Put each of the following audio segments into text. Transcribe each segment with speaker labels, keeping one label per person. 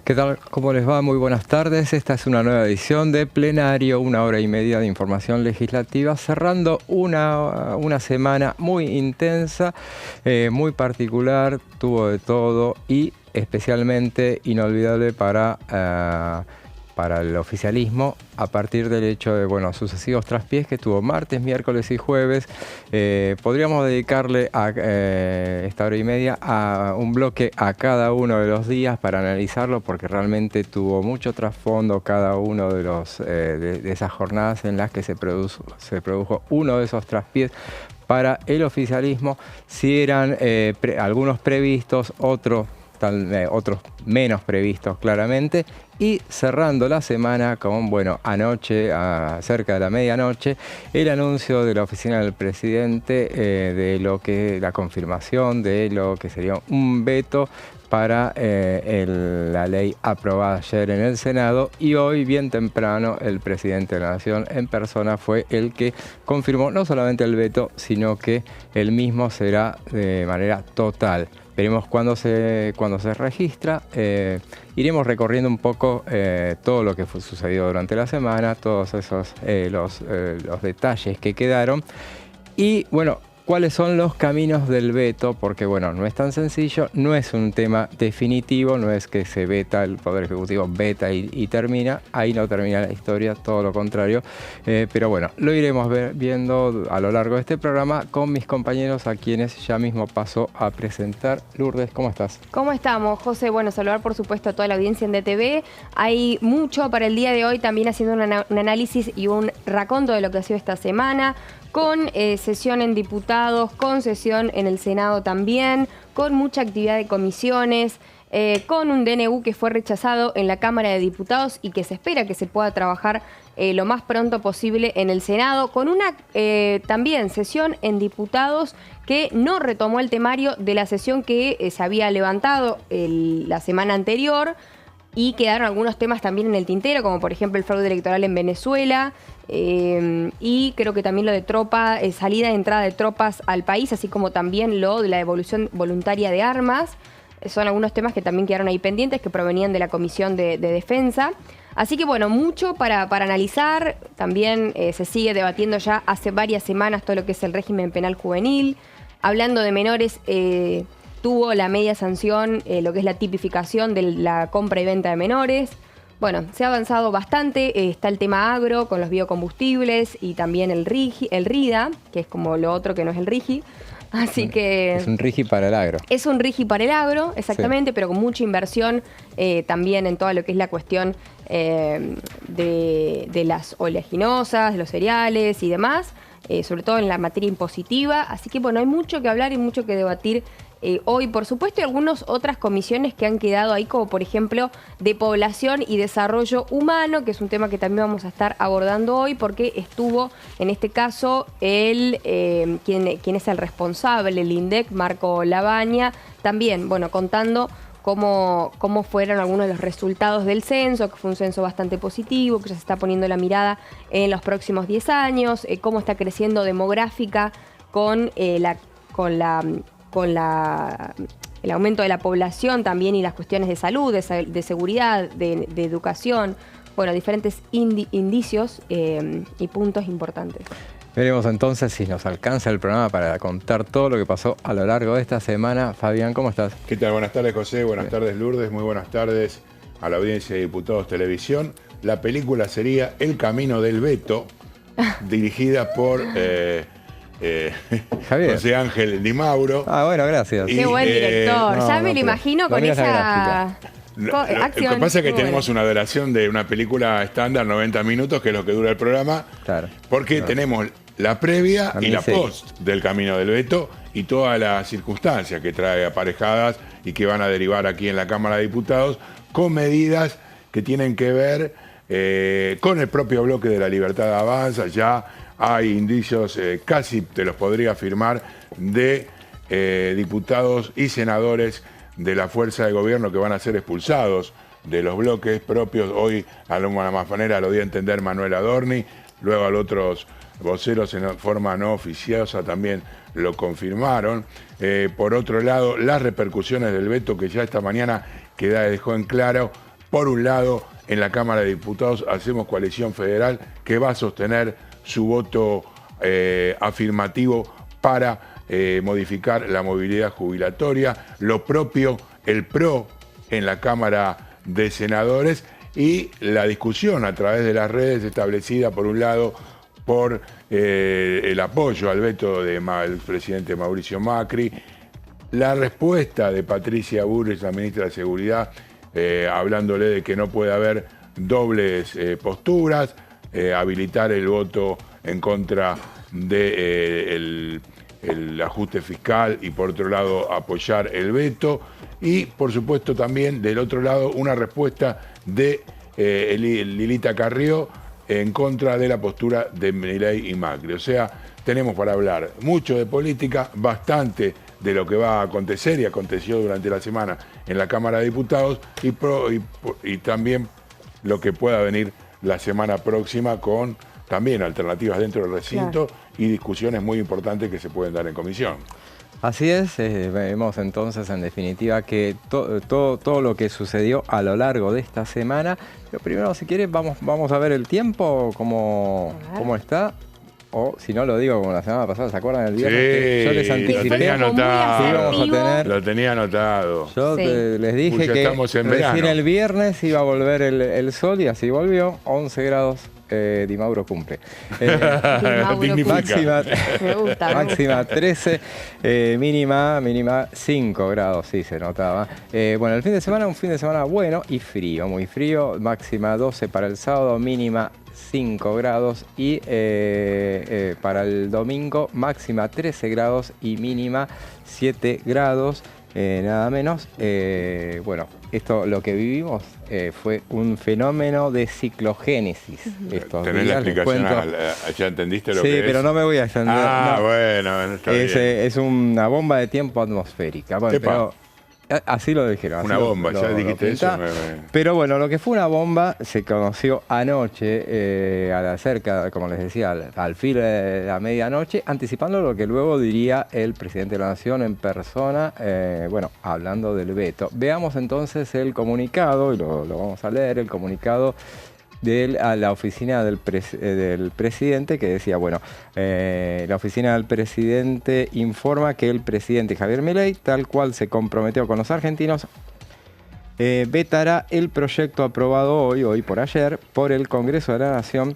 Speaker 1: ¿Qué tal? ¿Cómo les va? Muy buenas tardes. Esta es una nueva edición de Plenario, 1 hora y media de información legislativa, cerrando una semana muy intensa, muy particular, tuvo de todo y especialmente inolvidable para el oficialismo a partir del hecho de sucesivos traspiés que tuvo martes, miércoles y jueves. Podríamos dedicarle a esta hora y media a un bloque a cada uno de los días para analizarlo, porque realmente tuvo mucho trasfondo cada uno de esas jornadas en las que se produjo uno de esos traspiés para el oficialismo. Si eran algunos previstos, otros menos previstos claramente, y cerrando la semana con, anoche, cerca de la medianoche, el anuncio de la oficina del presidente de la confirmación de lo que sería un veto para la ley aprobada ayer en el Senado, y hoy bien temprano el presidente de la Nación en persona fue el que confirmó no solamente el veto, sino que el mismo será de manera total. Veremos cuándo se registra. Iremos recorriendo un poco todo lo que sucedido durante la semana, todos esos los detalles que quedaron. Y ¿cuáles son los caminos del veto? Porque no es tan sencillo, no es un tema definitivo, no es que se veta, el Poder Ejecutivo veta y termina, ahí no termina la historia, todo lo contrario. Pero lo iremos viendo a lo largo de este programa con mis compañeros, a quienes ya mismo paso a presentar. Lourdes, ¿cómo estás?
Speaker 2: ¿Cómo estamos, José? Saludar por supuesto a toda la audiencia en DTV. Hay mucho para el día de hoy, también haciendo un análisis y un raconto de lo que ha sido esta semana, con sesión en diputados, con sesión en el Senado también, con mucha actividad de comisiones, con un DNU que fue rechazado en la Cámara de Diputados y que se espera que se pueda trabajar lo más pronto posible en el Senado, con una también sesión en diputados que no retomó el temario de la sesión que se había levantado la semana anterior, y quedaron algunos temas también en el tintero, como por ejemplo el fraude electoral en Venezuela, y creo que también lo de salida y entrada de tropas al país, así como también lo de la devolución voluntaria de armas. Son algunos temas que también quedaron ahí pendientes, que provenían de la Comisión de Defensa. Así que mucho para analizar. También se sigue debatiendo ya hace varias semanas todo lo que es el régimen penal juvenil. Hablando de menores, tuvo la media sanción lo que es la tipificación de la compra y venta de menores. Se ha avanzado bastante. Está el tema agro con los biocombustibles y también el RIDA, que es como lo otro que no es el RIGI. Así que
Speaker 1: es un RIGI para el agro.
Speaker 2: Es un RIGI para el agro, exactamente, sí, pero con mucha inversión también en toda lo que es la cuestión de las oleaginosas, de los cereales y demás, sobre todo en la materia impositiva. Así que hay mucho que hablar y mucho que debatir hoy, por supuesto, y algunas otras comisiones que han quedado ahí, como por ejemplo de población y desarrollo humano, que es un tema que también vamos a estar abordando hoy, porque estuvo en este caso quien es el responsable, el INDEC, Marco Labaña, también contando cómo fueron algunos de los resultados del censo, que fue un censo bastante positivo, que ya se está poniendo la mirada en los próximos 10 años, cómo está creciendo demográfica con el aumento de la población también, y las cuestiones de salud, de seguridad, de educación, diferentes indicios y puntos importantes.
Speaker 1: Veremos entonces si nos alcanza el programa para contar todo lo que pasó a lo largo de esta semana. Fabián, ¿cómo estás?
Speaker 3: ¿Qué tal? Buenas tardes, José. Buenas tardes, Lourdes. Muy buenas tardes a la audiencia de Diputados Televisión. La película sería El Camino del Veto, dirigida por
Speaker 1: Javier.
Speaker 3: José Ángel Di Mauro.
Speaker 1: Gracias.
Speaker 2: Qué buen director. Ya me lo imagino con esa
Speaker 3: acción. Lo que pasa es que tenemos una duración de una película estándar, 90 minutos, que es lo que dura el programa.
Speaker 1: Claro.
Speaker 3: Porque tenemos la previa y la post del Camino del Veto y todas las circunstancias que trae aparejadas y que van a derivar aquí en la Cámara de Diputados, con medidas que tienen que ver con el propio bloque de La Libertad Avanza. Ya hay indicios, casi te los podría afirmar, de diputados y senadores de la fuerza de gobierno que van a ser expulsados de los bloques propios. Hoy, a alguna manera, lo dio a entender Manuel Adorni, luego a los otros voceros en forma no oficiosa también lo confirmaron. Por otro lado, las repercusiones del veto, que ya esta mañana dejó en claro Por un lado, en la Cámara de Diputados hacemos coalición federal que va a sostener su voto afirmativo para modificar la movilidad jubilatoria. Lo propio, el PRO en la Cámara de Senadores, y la discusión a través de las redes establecida, por un lado, por el apoyo al veto del presidente Mauricio Macri, la respuesta de Patricia Bullrich, la ministra de Seguridad, hablándole de que no puede haber dobles posturas, habilitar el voto en contra del ajuste fiscal y, por otro lado, apoyar el veto. Y, por supuesto, también del otro lado, una respuesta de Lilita Carrió en contra de la postura de Milei y Macri. O sea, tenemos para hablar mucho de política, bastante de lo que va a acontecer y aconteció durante la semana en la Cámara de Diputados y también lo que pueda venir la semana próxima con también alternativas dentro del recinto, claro, y discusiones muy importantes que se pueden dar en comisión.
Speaker 1: Así es, vemos entonces en definitiva que todo lo que sucedió a lo largo de esta semana. Pero primero, si quieres, vamos a ver el tiempo, cómo está. O si no lo digo como la semana pasada, ¿se acuerdan del viernes?
Speaker 3: Sí,
Speaker 1: yo les anticipé.
Speaker 3: Lo tenía anotado.
Speaker 1: Lo
Speaker 3: tenía anotado.
Speaker 1: Yo les dije que recién el viernes iba a volver el sol y así volvió, 11 grados. Di Mauro cumple. Máxima 13, mínima 5 grados, sí se notaba. Bueno, el fin de semana, un fin de semana bueno y frío, muy frío. Máxima 12 para el sábado, mínima 5 grados y para el domingo máxima 13 grados y mínima 7 grados. Nada menos. Bueno, esto lo que vivimos fue un fenómeno de ciclogénesis.
Speaker 3: ¿Tenés la explicación? ¿Ya entendiste lo que es?
Speaker 1: Sí, pero no me voy a extender.
Speaker 3: No. Bueno, está bien.
Speaker 1: Es una bomba de tiempo atmosférica. Bueno, pero así lo dijeron.
Speaker 3: Una bomba, ya dijiste eso.
Speaker 1: Pero bueno, lo que fue una bomba se conoció anoche, a la cerca, como les decía, al filo de la medianoche, anticipando lo que luego diría el presidente de la Nación en persona, bueno, hablando del veto. Veamos entonces el comunicado, y lo vamos a leer, el comunicado a la oficina del presidente, que decía, bueno, la oficina del presidente informa que el presidente Javier Milei, tal cual se comprometió con los argentinos, vetará el proyecto aprobado hoy por ayer, por el Congreso de la Nación,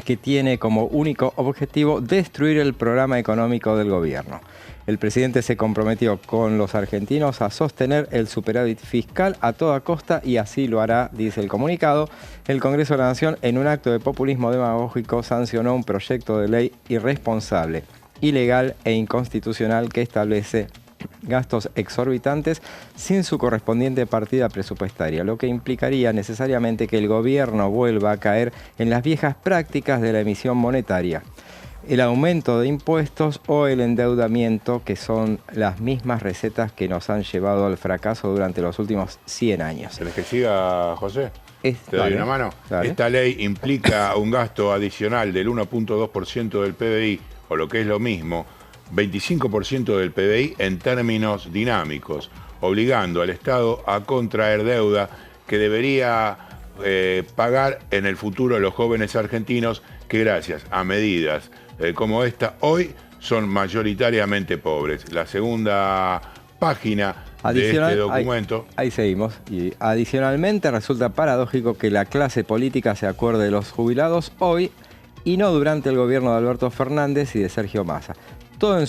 Speaker 1: que tiene como único objetivo destruir el programa económico del gobierno. El presidente se comprometió con los argentinos a sostener el superávit fiscal a toda costa y así lo hará, dice el comunicado. El Congreso de la Nación, en un acto de populismo demagógico, sancionó un proyecto de ley irresponsable, ilegal e inconstitucional que establece gastos exorbitantes sin su correspondiente partida presupuestaria, lo que implicaría necesariamente que el gobierno vuelva a caer en las viejas prácticas de la emisión monetaria, el aumento de impuestos o el endeudamiento, que son las mismas recetas que nos han llevado al fracaso durante los últimos 100 años.
Speaker 3: ¿Querés que siga, José? ¿Te doy una mano? Dale. Esta ley implica un gasto adicional del 1.2% del PBI, o lo que es lo mismo, 25% del PBI en términos dinámicos, obligando al Estado a contraer deuda que debería pagar en el futuro los jóvenes argentinos que, gracias a medidas como esta, hoy son mayoritariamente pobres. La segunda página de este documento.
Speaker 1: Ahí seguimos. Y adicionalmente resulta paradójico que la clase política se acuerde de los jubilados hoy y no durante el gobierno de Alberto Fernández y de Sergio Massa. Solo en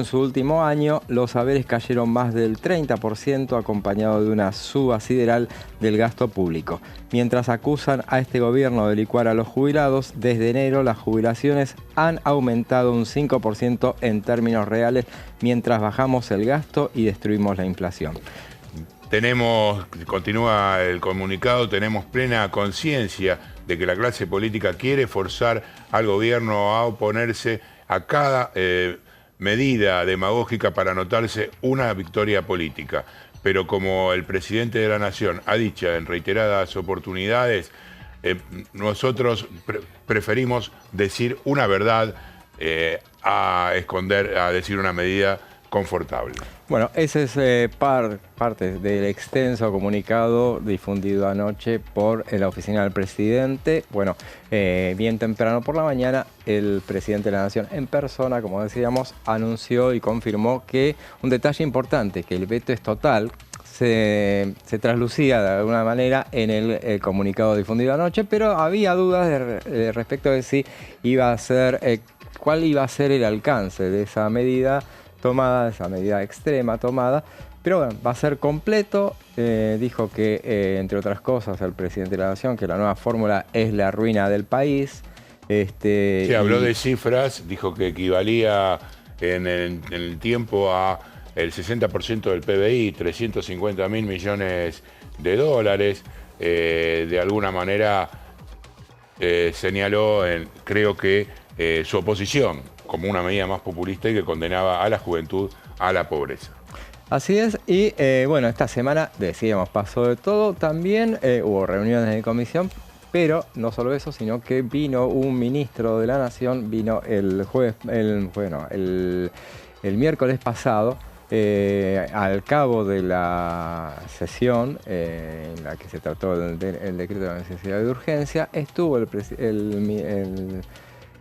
Speaker 1: su último año los haberes cayeron más del 30%, acompañado de una suba sideral del gasto público. Mientras acusan a este gobierno de licuar a los jubilados, desde enero las jubilaciones han aumentado un 5% en términos reales, mientras bajamos el gasto y destruimos la inflación.
Speaker 3: Continúa el comunicado, tenemos plena conciencia de que la clase política quiere forzar al gobierno a oponerse a cada medida demagógica para anotarse una victoria política. Pero como el presidente de la Nación ha dicho en reiteradas oportunidades, nosotros preferimos decir una verdad a decir una medida confortable.
Speaker 1: Bueno, ese es parte del extenso comunicado difundido anoche por la oficina del presidente. Bueno, bien temprano por la mañana, el presidente de la Nación en persona, como decíamos, anunció y confirmó que un detalle importante, que el veto es total, se traslucía de alguna manera en el comunicado difundido anoche, pero había dudas respecto de si iba a ser, cuál iba a ser el alcance de esa medida tomada, esa medida extrema tomada, pero bueno, va a ser completo. Dijo que, entre otras cosas, el presidente de la Nación, que la nueva fórmula es la ruina del país.
Speaker 3: Sí, habló de cifras, dijo que equivalía en el tiempo a el 60% del PBI, 350.000 millones de dólares. De alguna manera señaló, creo que su oposición como una medida más populista y que condenaba a la juventud a la pobreza.
Speaker 1: Así es, y bueno, esta semana, decíamos, pasó de todo. También hubo reuniones de comisión, pero no solo eso, sino que vino un ministro de la Nación, vino el miércoles pasado, al cabo de la sesión en la que se trató el decreto de la necesidad de urgencia, estuvo el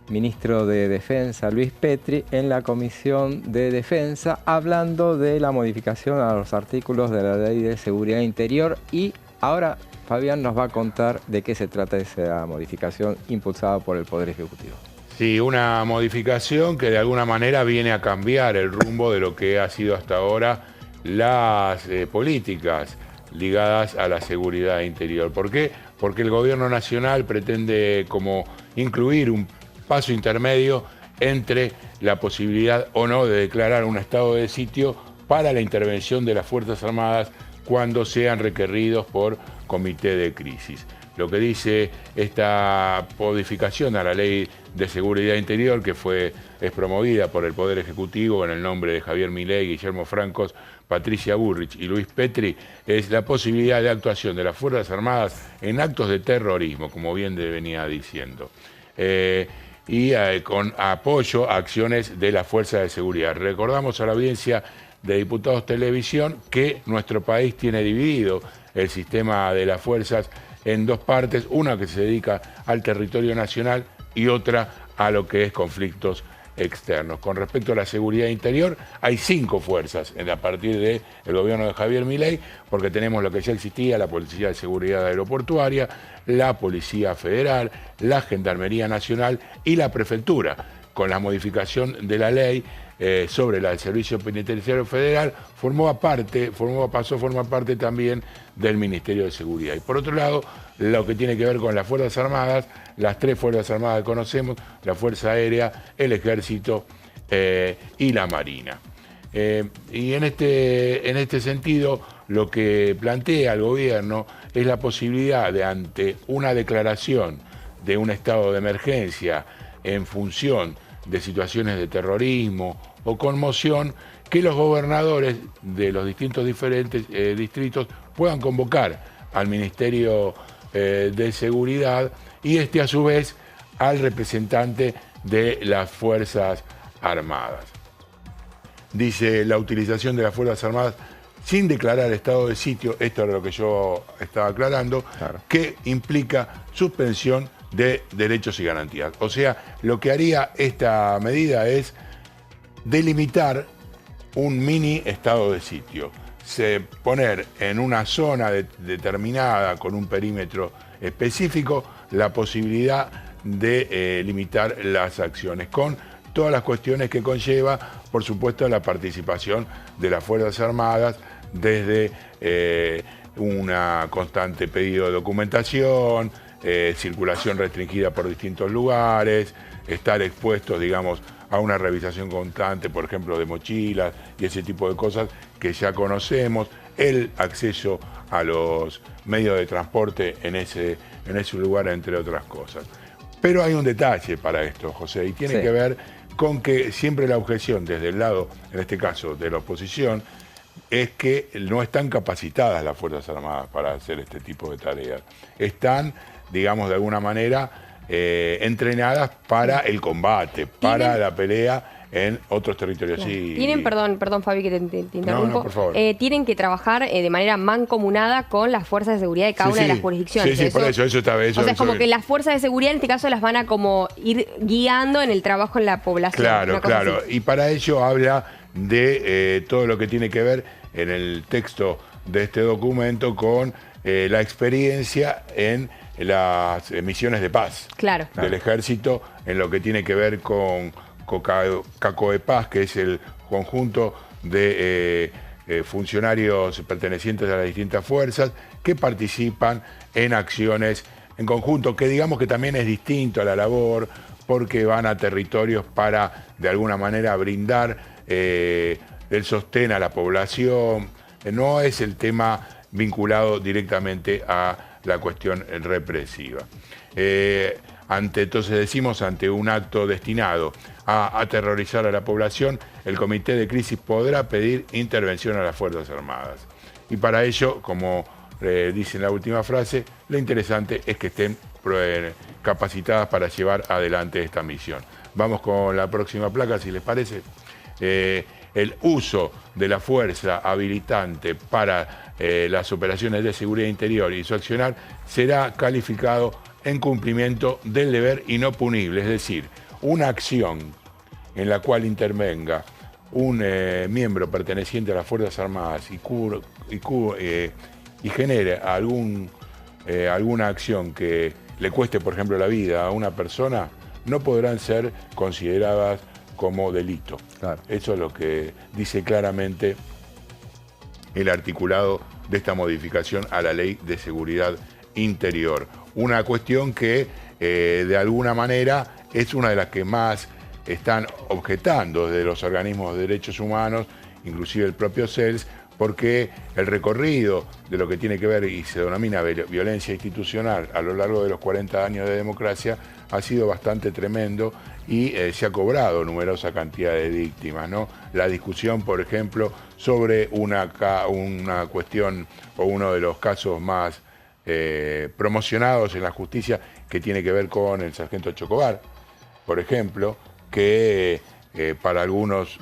Speaker 1: ministro de Defensa, Luis Petri, en la Comisión de Defensa, hablando de la modificación a los artículos de la Ley de Seguridad Interior. Y ahora Fabián nos va a contar de qué se trata esa modificación impulsada por el Poder Ejecutivo.
Speaker 3: Sí, una modificación que de alguna manera viene a cambiar el rumbo de lo que ha sido hasta ahora las políticas ligadas a la seguridad interior. ¿Por qué? Porque el gobierno nacional pretende como incluir un paso intermedio entre la posibilidad o no de declarar un estado de sitio para la intervención de las Fuerzas Armadas cuando sean requeridos por comité de crisis. Lo que dice esta modificación a la Ley de Seguridad Interior, que es promovida por el Poder Ejecutivo en el nombre de Javier Milei, Guillermo Francos, Patricia Bullrich y Luis Petri, es la posibilidad de actuación de las Fuerzas Armadas en actos de terrorismo, como bien venía diciendo. Con apoyo a acciones de las fuerzas de seguridad. Recordamos a la audiencia de Diputados Televisión que nuestro país tiene dividido el sistema de las fuerzas en dos partes, una que se dedica al territorio nacional y otra a lo que es conflictos externos. Con respecto a la seguridad interior, hay 5 fuerzas a partir del gobierno de Javier Milei, porque tenemos lo que ya existía, la Policía de Seguridad Aeroportuaria, la Policía Federal, la Gendarmería Nacional y la Prefectura. Con la modificación de la ley sobre el Servicio Penitenciario Federal, pasó a formar parte también del Ministerio de Seguridad. Y por otro lado, lo que tiene que ver con las Fuerzas Armadas, las 3 Fuerzas Armadas que conocemos, la Fuerza Aérea, el Ejército y la Marina. Y en este sentido, lo que plantea el gobierno es la posibilidad de, ante una declaración de un estado de emergencia en función de situaciones de terrorismo o conmoción, que los gobernadores de los diferentes distritos puedan convocar al Ministerio de Seguridad y a su vez al representante de las Fuerzas Armadas. Dice, la utilización de las Fuerzas Armadas sin declarar estado de sitio, esto era lo que yo estaba aclarando, claro, que implica suspensión de derechos y garantías. O sea, lo que haría esta medida es delimitar un mini estado de sitio. Poner en una zona determinada, con un perímetro específico, la posibilidad de limitar las acciones, con todas las cuestiones que conlleva, por supuesto, la participación de las Fuerzas Armadas, desde una constante pedido de documentación, circulación restringida por distintos lugares, estar expuestos, digamos, a una revisación constante, por ejemplo, de mochilas y ese tipo de cosas que ya conocemos, el acceso a los medios de transporte en ese lugar, entre otras cosas. Pero hay un detalle para esto, José, y tiene que ver con que siempre la objeción desde el lado, en este caso, de la oposición, es que no están capacitadas las Fuerzas Armadas para hacer este tipo de tareas. Están, digamos, de alguna manera entrenadas para el combate, para la pelea en otros territorios.
Speaker 2: Claro.
Speaker 3: Sí.
Speaker 2: Tienen, perdón Fabi que te interrumpo,
Speaker 3: No, por favor.
Speaker 2: Tienen que trabajar de manera mancomunada con las fuerzas de seguridad de cada una de las jurisdicciones.
Speaker 3: Sí, por eso está bien.
Speaker 2: O sea, es como que las fuerzas de seguridad en este caso las van a como ir guiando en el trabajo en la población.
Speaker 3: Claro. Y para ello habla de todo lo que tiene que ver en el texto de este documento con la experiencia en las misiones de paz del ejército, en lo que tiene que ver con CACOEPAS, que es el conjunto de funcionarios pertenecientes a las distintas fuerzas que participan en acciones en conjunto, que digamos que también es distinto a la labor, porque van a territorios para, de alguna manera, brindar el sostén a la población. No es el tema vinculado directamente a la cuestión represiva. Entonces decimos, ante un acto destinado a aterrorizar a la población, el Comité de Crisis podrá pedir intervención a las Fuerzas Armadas. Y para ello, como dice en la última frase, lo interesante es que estén capacitadas para llevar adelante esta misión. Vamos con la próxima placa, si les parece. El uso de la fuerza habilitante para las operaciones de seguridad interior y su accionar será calificado en cumplimiento del deber y no punible, es decir, una acción en la cual intervenga un miembro perteneciente a las Fuerzas Armadas y genere alguna acción que le cueste, por ejemplo, la vida a una persona, no podrán ser consideradas como delito. Claro. Eso es lo que dice claramente el articulado de esta modificación a la Ley de Seguridad Interior. Una cuestión que, de alguna manera, es una de las que más están objetando desde los organismos de derechos humanos, inclusive el propio CELS, porque el recorrido de lo que tiene que ver y se denomina violencia institucional a lo largo de los 40 años de democracia ha sido bastante tremendo y se ha cobrado numerosa cantidad de víctimas, ¿no? La discusión, por ejemplo, sobre una cuestión o uno de los casos más promocionados en la justicia, que tiene que ver con el sargento Chocobar, por ejemplo, que para algunos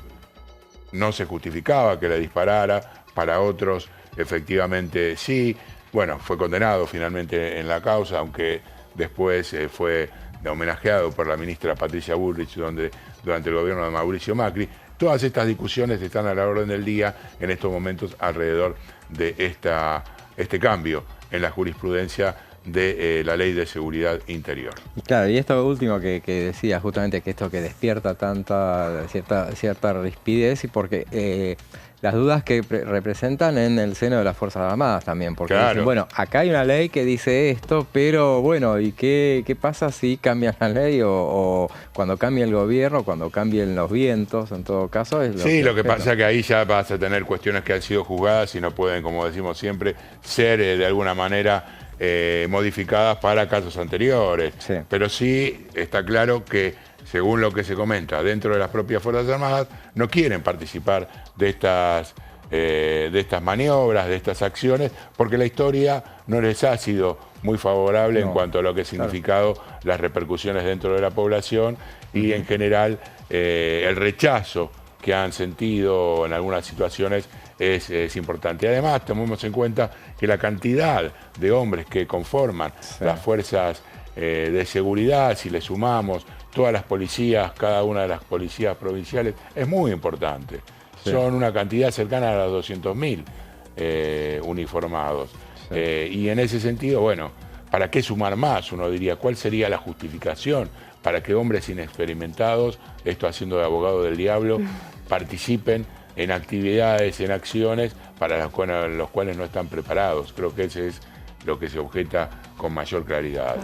Speaker 3: no se justificaba que le disparara, para otros efectivamente sí. Bueno, fue condenado finalmente en la causa, aunque después fue homenajeado por la ministra Patricia Bullrich durante el gobierno de Mauricio Macri. Todas estas discusiones están a la orden del día en estos momentos alrededor de este cambio en la jurisprudencia de la Ley de Seguridad Interior.
Speaker 1: Claro, y esto último que decía, justamente que esto que despierta cierta rispidez, y porque las dudas que representan en el seno de las Fuerzas Armadas también, porque dicen, bueno, acá hay una ley que dice esto, pero bueno, ¿y qué pasa si cambian la ley o cuando cambia el gobierno, cuando cambien los vientos? En todo caso es
Speaker 3: lo que pasa es que ahí ya vas a tener cuestiones que han sido juzgadas y no pueden, como decimos siempre, ser de alguna manera modificadas para casos anteriores. Sí. Pero sí está claro que, según lo que se comenta dentro de las propias Fuerzas Armadas, no quieren participar de estas maniobras, de estas acciones, porque la historia no les ha sido muy favorable en cuanto a lo que ha significado las repercusiones dentro de la población y en general el rechazo que han sentido en algunas situaciones es importante. Además, tomemos en cuenta que la cantidad de hombres que conforman las fuerzas de seguridad, si le sumamos todas las policías, cada una de las policías provinciales, es muy importante. Sí. Son una cantidad cercana a los 200.000 uniformados. Sí. Y en ese sentido, bueno, ¿para qué sumar más? Uno diría, ¿cuál sería la justificación para que hombres inexperimentados, esto haciendo de abogado del diablo, participen en actividades, en acciones para los cuales no están preparados? Creo que ese es lo que se objeta con mayor claridad.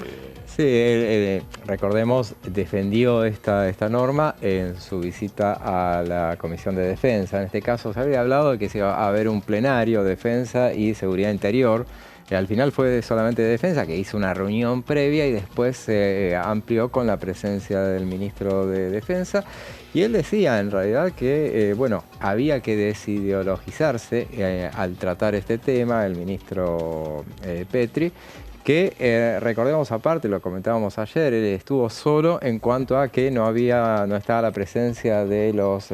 Speaker 1: Sí, recordemos, defendió esta norma en su visita a la Comisión de Defensa. En este caso se había hablado de que se iba a haber un plenario de Defensa y Seguridad Interior. Al final fue solamente de Defensa, que hizo una reunión previa y después se amplió con la presencia del ministro de Defensa. Y él decía en realidad que bueno, había que desideologizarse al tratar este tema, el ministro Petri, que recordemos aparte, lo comentábamos ayer, él estuvo solo en cuanto a que no estaba la presencia de los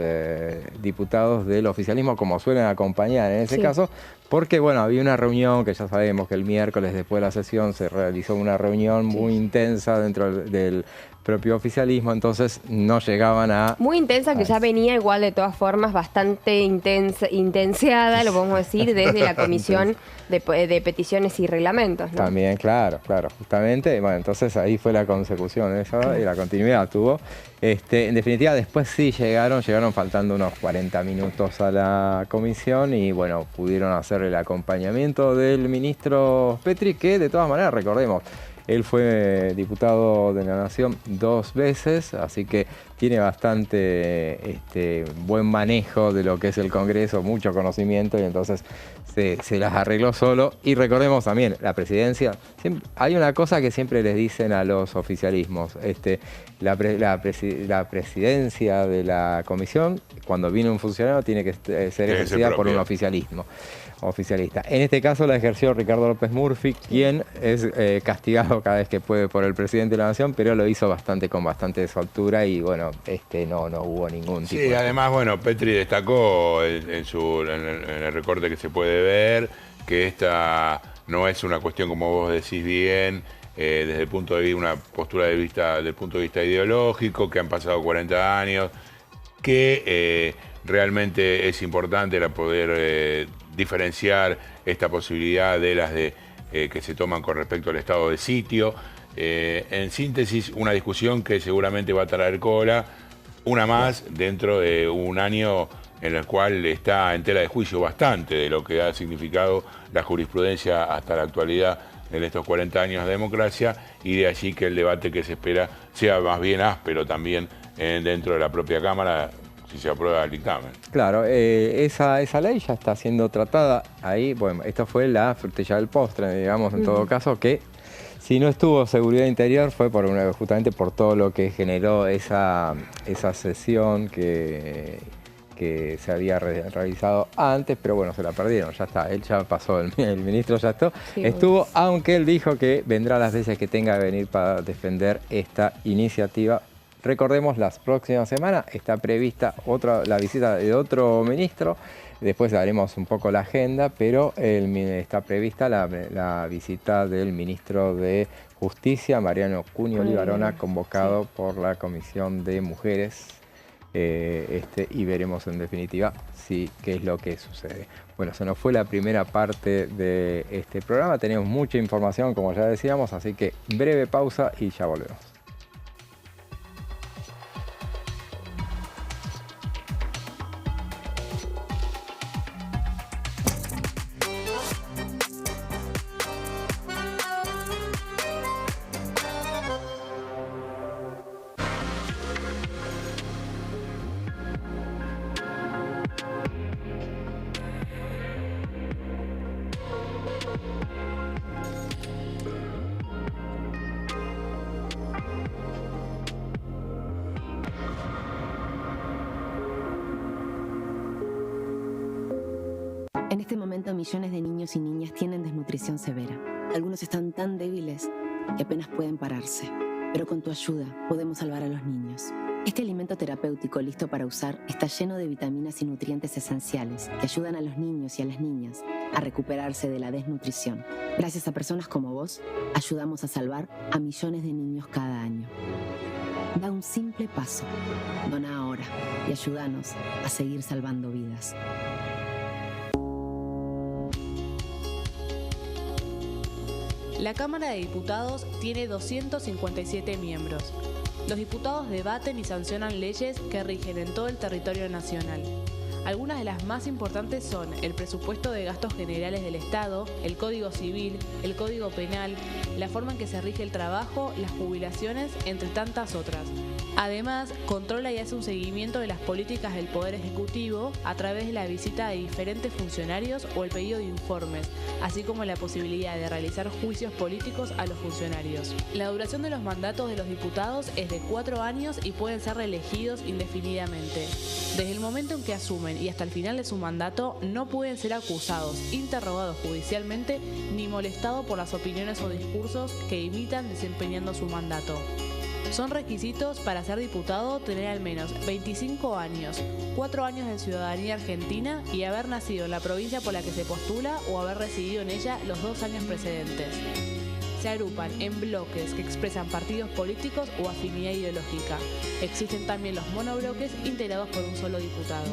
Speaker 1: diputados del oficialismo como suelen acompañar en ese caso, porque bueno, había una reunión que ya sabemos que el miércoles después de la sesión se realizó una reunión muy intensa dentro del propio oficialismo, entonces no llegaban a...
Speaker 2: Muy intensa, que ya venía igual de todas formas bastante intenseada, lo podemos decir, desde la Comisión de Peticiones y Reglamentos, ¿no?
Speaker 1: También, claro, justamente, bueno, entonces ahí fue la consecución esa y la continuidad tuvo. En definitiva, después sí llegaron faltando unos 40 minutos a la comisión y bueno, pudieron hacer el acompañamiento del ministro Petri, que de todas maneras, recordemos, él fue diputado de la Nación 2 veces, así que tiene bastante buen manejo de lo que es el Congreso, mucho conocimiento y entonces se las arregló solo. Y recordemos también, la presidencia, hay una cosa que siempre les dicen a los oficialismos, la presidencia de la comisión, cuando viene un funcionario, tiene que ser ejercida por un oficialista. En este caso la ejerció Ricardo López Murphy, quien es castigado cada vez que puede por el presidente de la Nación, pero lo hizo con bastante soltura y bueno, no hubo ningún tipo
Speaker 3: de... Sí, además, bueno, Petri destacó en el recorte que se puede ver que esta no es una cuestión, como vos decís bien, desde el punto de vista, una postura del punto de vista ideológico, que han pasado 40 años, que realmente es importante poder diferenciar esta posibilidad de las que se toman con respecto al estado de sitio. En síntesis, una discusión que seguramente va a traer cola, una más dentro de un año en el cual está en tela de juicio bastante de lo que ha significado la jurisprudencia hasta la actualidad en estos 40 años de democracia, y de allí que el debate que se espera sea más bien áspero también dentro de la propia Cámara, si se aprueba el dictamen.
Speaker 1: Claro, esa ley ya está siendo tratada ahí. Bueno, esto fue la frutilla del postre, digamos, en todo caso, que si no estuvo seguridad interior fue justamente por todo lo que generó esa sesión que se había realizado antes, pero bueno, se la perdieron, ya está, él ya pasó, el ministro ya estuvo, aunque él dijo que vendrá las veces que tenga que venir para defender esta iniciativa. Recordemos, las próximas semanas está prevista la visita de otro ministro, después daremos un poco la agenda, pero está prevista la visita del ministro de Justicia, Mariano Cunio Libarona, convocado por la Comisión de Mujeres, y veremos en definitiva qué es lo que sucede. Bueno, se nos fue la primera parte de este programa, tenemos mucha información, como ya decíamos, así que breve pausa y ya volvemos.
Speaker 4: En este momento, millones de niños y niñas tienen desnutrición severa. Algunos están tan débiles que apenas pueden pararse. Pero con tu ayuda podemos salvar a los niños. Este alimento terapéutico listo para usar está lleno de vitaminas y nutrientes esenciales que ayudan a los niños y a las niñas a recuperarse de la desnutrición. Gracias a personas como vos, ayudamos a salvar a millones de niños cada año. Da un simple paso. Dona ahora y ayúdanos a seguir salvando vidas.
Speaker 5: La Cámara de Diputados tiene 257 miembros. Los diputados debaten y sancionan leyes que rigen en todo el territorio nacional. Algunas de las más importantes son el presupuesto de gastos generales del Estado, el Código Civil, el Código Penal, la forma en que se rige el trabajo, las jubilaciones, entre tantas otras. Además, controla y hace un seguimiento de las políticas del Poder Ejecutivo a través de la visita de diferentes funcionarios o el pedido de informes, así como la posibilidad de realizar juicios políticos a los funcionarios. La duración de los mandatos de los diputados es de 4 años y pueden ser reelegidos indefinidamente. Desde el momento en que asumen y hasta el final de su mandato, no pueden ser acusados, interrogados judicialmente ni molestados por las opiniones o discursos que imitan desempeñando su mandato. Son requisitos para ser diputado tener al menos 25 años, 4 años de ciudadanía argentina y haber nacido en la provincia por la que se postula o haber residido en ella los 2 años precedentes. Se agrupan en bloques que expresan partidos políticos o afinidad ideológica. Existen también los monobloques integrados por un solo diputado.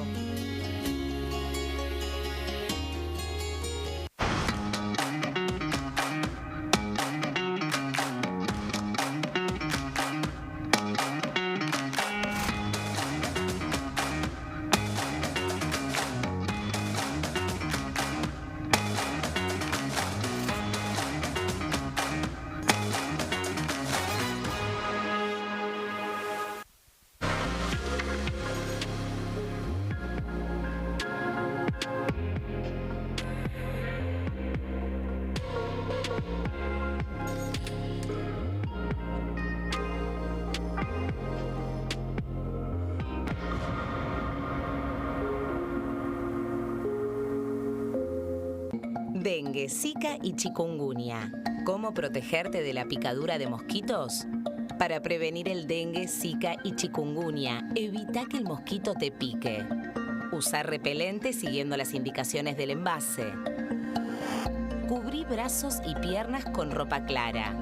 Speaker 6: Dengue, Zika y chikungunya. ¿Cómo protegerte de la picadura de mosquitos? Para prevenir el dengue, Zika y chikungunya, evita que el mosquito te pique. Usar repelente siguiendo las indicaciones del envase. Cubrí brazos y piernas con ropa clara.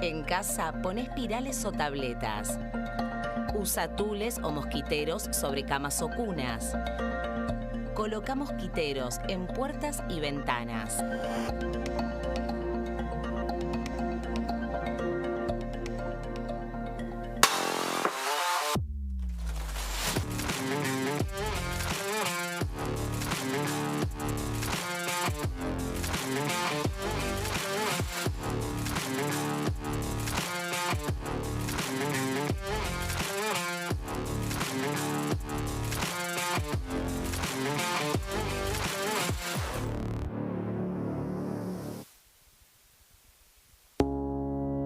Speaker 6: En casa, pon espirales o tabletas. Usa tules o mosquiteros sobre camas o cunas. Coloca mosquiteros en puertas y ventanas.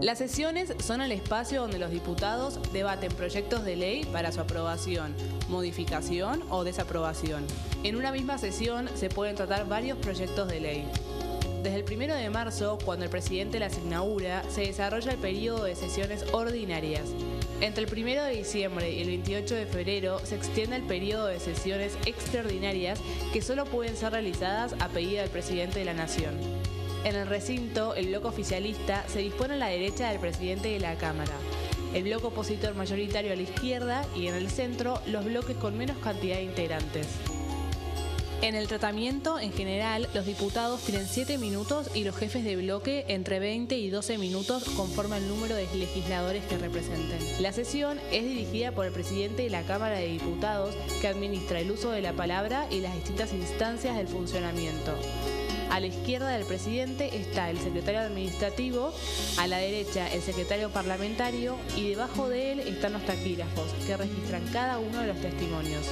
Speaker 5: Las sesiones son el espacio donde los diputados debaten proyectos de ley para su aprobación, modificación o desaprobación. En una misma sesión se pueden tratar varios proyectos de ley. Desde el 1 de marzo, cuando el presidente las inaugura, se desarrolla el periodo de sesiones ordinarias. Entre el 1 de diciembre y el 28 de febrero se extiende el periodo de sesiones extraordinarias que solo pueden ser realizadas a pedido del presidente de la Nación. En el recinto, el bloque oficialista se dispone a la derecha del presidente de la Cámara, el bloque opositor mayoritario a la izquierda y en el centro los bloques con menos cantidad de integrantes. En el tratamiento, en general, los diputados tienen 7 minutos y los jefes de bloque entre 20 y 12 minutos conforme al número de legisladores que representen. La sesión es dirigida por el presidente de la Cámara de Diputados, que administra el uso de la palabra y las distintas instancias del funcionamiento. A la izquierda del presidente está el secretario administrativo, a la derecha el secretario parlamentario y debajo de él están los taquígrafos, que registran cada uno de los testimonios.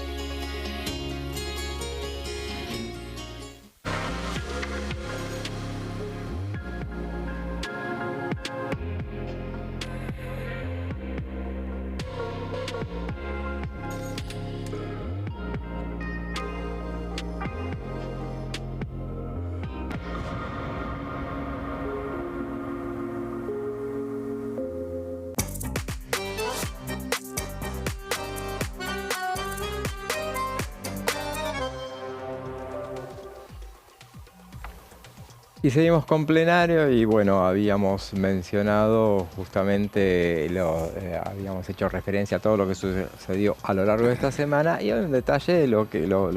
Speaker 1: Y seguimos con plenario y bueno, habíamos mencionado justamente, habíamos hecho referencia a todo lo que sucedió a lo largo de esta semana y hay un detalle, lo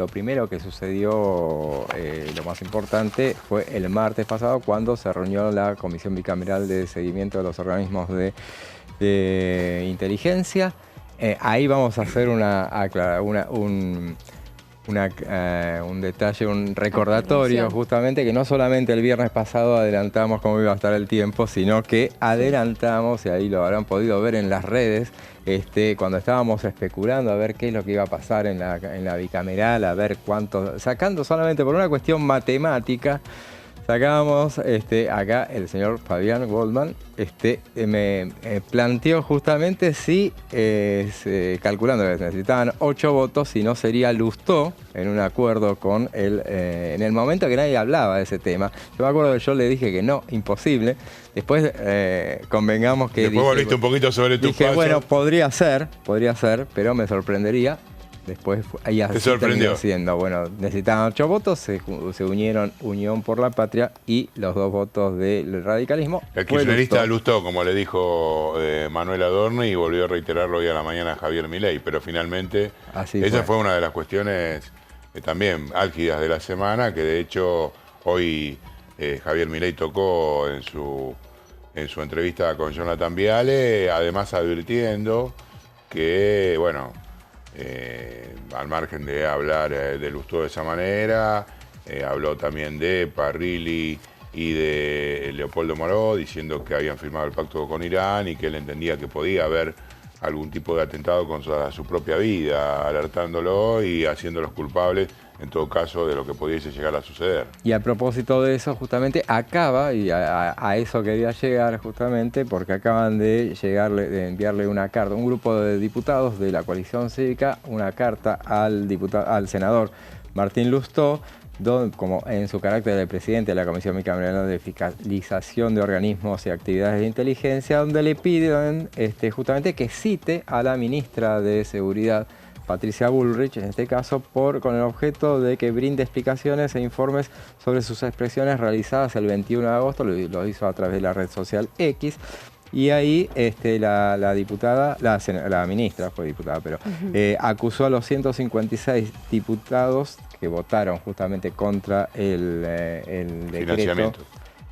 Speaker 1: primero que sucedió, lo más importante, fue el martes pasado cuando se reunió la Comisión Bicameral de Seguimiento de los Organismos de Inteligencia. Ahí vamos a hacer un detalle, un recordatorio justamente, que no solamente el viernes pasado adelantamos cómo iba a estar el tiempo, sino que adelantamos, y ahí lo habrán podido ver en las redes, cuando estábamos especulando a ver qué es lo que iba a pasar en la bicameral, a ver cuánto, sacando solamente por una cuestión matemática, sacábamos, acá el señor Fabián Goldman me planteó justamente si, calculando que necesitaban 8 votos, si no sería Lustó, en un acuerdo con él, en el momento que nadie hablaba de ese tema. Yo me acuerdo que yo le dije que no, imposible. Después convengamos que...
Speaker 3: Después volviste un poquito sobre tu paso.
Speaker 1: Bueno, podría ser, pero me sorprendería. Después ahí así terminó siendo. Bueno, necesitaban 8 votos, se unieron Unión por la Patria y los 2 votos del radicalismo.
Speaker 3: El kirchnerista Lustó, como le dijo Manuel Adorni, y volvió a reiterarlo hoy a la mañana Javier Milei, pero finalmente esa fue una de las cuestiones también álgidas de la semana, que de hecho hoy Javier Milei tocó en su entrevista con Jonathan Viale, además advirtiendo que, bueno, al margen de hablar de Lustó de esa manera, habló también de Parrilli y de Leopoldo Moró, diciendo que habían firmado el pacto con Irán y que él entendía que podía haber algún tipo de atentado contra su propia vida, alertándolo y haciéndolos culpables en todo caso de lo que pudiese llegar a suceder.
Speaker 1: Y a propósito de eso, justamente acaba, y a eso quería llegar justamente, porque acaban de enviarle una carta, un grupo de diputados de la coalición cívica, una carta al senador Martín Lustó, como en su carácter de presidente de la Comisión Bicameral de Fiscalización de Organismos y Actividades de Inteligencia, donde le piden justamente que cite a la ministra de Seguridad, Patricia Bullrich, en este caso, con el objeto de que brinde explicaciones e informes sobre sus expresiones realizadas el 21 de agosto, lo hizo a través de la red social X, y ahí la ministra fue diputada, pero acusó a los 156 diputados que votaron justamente contra el decreto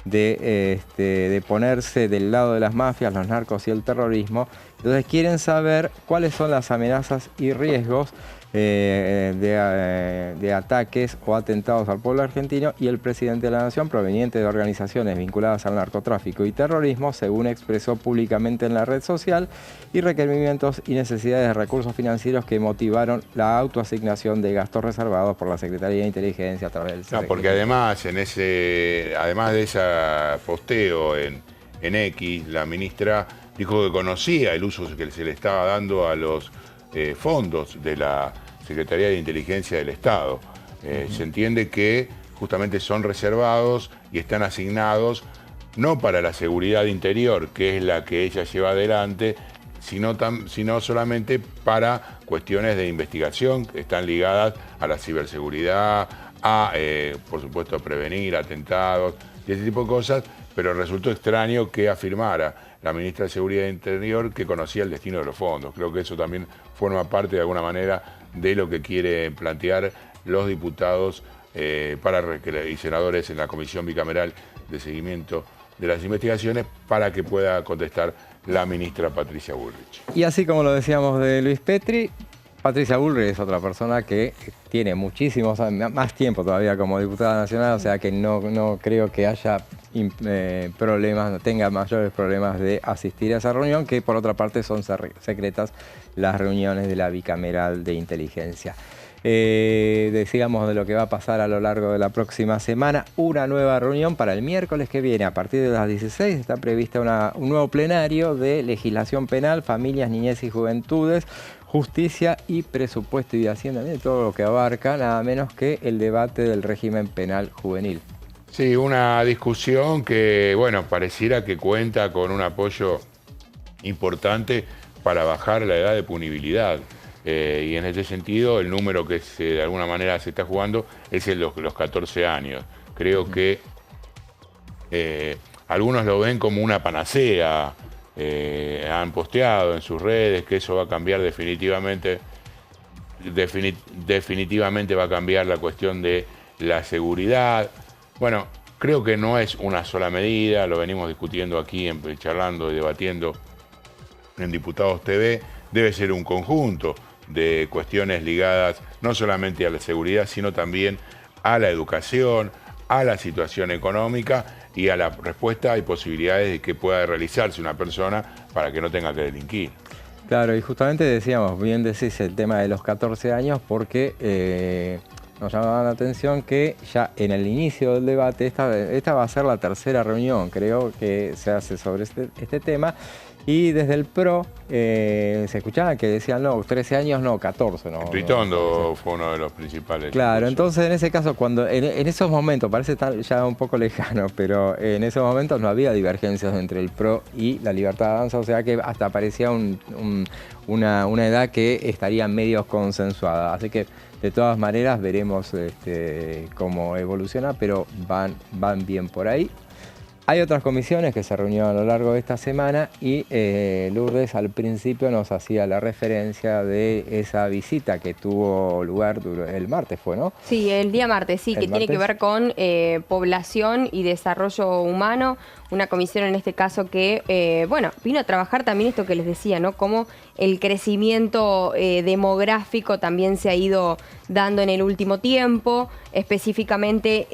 Speaker 1: de ponerse del lado de las mafias, los narcos y el terrorismo. Entonces quieren saber cuáles son las amenazas y riesgos de ataques o atentados al pueblo argentino, y el presidente de la Nación, proveniente de organizaciones vinculadas al narcotráfico y terrorismo, según expresó públicamente en la red social, y requerimientos y necesidades de recursos financieros que motivaron la autoasignación de gastos reservados por la Secretaría de Inteligencia a través del CNI.
Speaker 3: Porque además de ese posteo en X, la ministra dijo que conocía el uso que se le estaba dando a los fondos de la Secretaría de Inteligencia del Estado. Se entiende que justamente son reservados y están asignados no para la seguridad interior, que es la que ella lleva adelante, sino solamente para cuestiones de investigación que están ligadas a la ciberseguridad, por supuesto, prevenir atentados y ese tipo de cosas, pero resultó extraño que afirmara la ministra de Seguridad Interior que conocía el destino de los fondos. Creo que eso también forma parte de alguna manera de lo que quieren plantear los diputados y senadores en la Comisión Bicameral de Seguimiento de las Investigaciones, para que pueda contestar la ministra Patricia Bullrich.
Speaker 1: Y así como lo decíamos de Luis Petri, Patricia Bullrich es otra persona que tiene muchísimos, más tiempo todavía como diputada nacional, o sea que no creo que haya problemas, no tenga mayores problemas de asistir a esa reunión, que por otra parte son secretas las reuniones de la Bicameral de Inteligencia. Decíamos de lo que va a pasar a lo largo de la próxima semana. Una nueva reunión para el miércoles que viene. A partir de las 16 está prevista un nuevo plenario de legislación penal, familias, niñez y juventudes, justicia y presupuesto y de Hacienda, todo lo que abarca nada menos que el debate del régimen penal juvenil.
Speaker 3: Sí, una discusión que, bueno, pareciera que cuenta con un apoyo importante para bajar la edad de punibilidad. Y en ese sentido, el número que de alguna manera se está jugando es el de los 14 años. Creo que algunos lo ven como una panacea. Han posteado en sus redes que eso va a cambiar definitivamente va a cambiar la cuestión de la seguridad. Bueno, creo que no es una sola medida, lo venimos discutiendo aquí, charlando y debatiendo en Diputados TV. Debe ser un conjunto de cuestiones ligadas no solamente a la seguridad, sino también a la educación, a la situación económica y a la respuesta y posibilidades de que pueda realizarse una persona para que no tenga que delinquir.
Speaker 1: Claro, y justamente decíamos, bien decís el tema de los 14 años, porque nos llamaba la atención que ya en el inicio del debate, esta va a ser la tercera reunión, creo, que se hace sobre este tema. Y desde el PRO se escuchaba que decían, no, 13 años, no, 14. No,
Speaker 3: Ritondo fue uno de los principales.
Speaker 1: Claro, entonces en ese caso, cuando en esos momentos, parece ya un poco lejano, pero en esos momentos no había divergencias entre el PRO y la Libertad de Avanza, o sea que hasta parecía una edad que estaría medio consensuada. Así que de todas maneras veremos cómo evoluciona, pero van bien por ahí. Hay otras comisiones que se reunieron a lo largo de esta semana y Lourdes al principio nos hacía la referencia de esa visita que tuvo lugar el martes, ¿fue, no?
Speaker 2: Sí, el día martes, sí, que tiene que ver con población y desarrollo humano. Una comisión en este caso que, vino a trabajar también esto que les decía, ¿no? Cómo el crecimiento demográfico también se ha ido dando en el último tiempo. Específicamente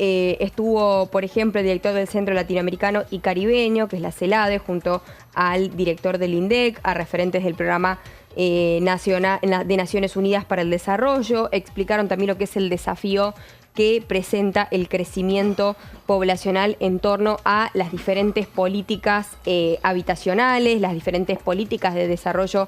Speaker 2: estuvo, por ejemplo, el director del Centro Latinoamericano y Caribeño, que es la CELADE, junto al director del INDEC, a referentes del programa nacional de Naciones Unidas para el Desarrollo. Explicaron también lo que es el desafío que presenta el crecimiento poblacional en torno a las diferentes políticas habitacionales, las diferentes políticas de desarrollo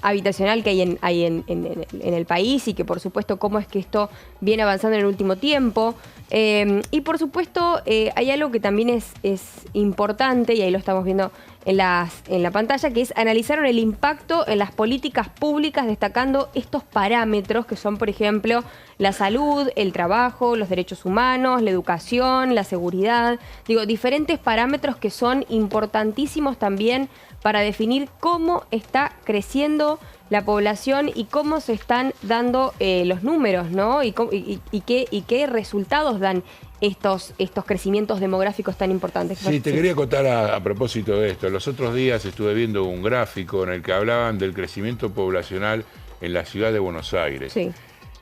Speaker 2: habitacional que hay en el país y que por supuesto cómo es que esto viene avanzando en el último tiempo. Y por supuesto hay algo que también es importante y ahí lo estamos viendo en la pantalla, que es analizaron el impacto en las políticas públicas destacando estos parámetros que son, por ejemplo, la salud, el trabajo, los derechos humanos, la educación, la seguridad. Digo, diferentes parámetros que son importantísimos también para definir cómo está creciendo la población y cómo se están dando los números, ¿no? Y qué resultados dan estos crecimientos demográficos tan importantes.
Speaker 3: Sí, te quería contar a propósito de esto. Los otros días estuve viendo un gráfico en el que hablaban del crecimiento poblacional en la ciudad de Buenos Aires.
Speaker 2: Sí.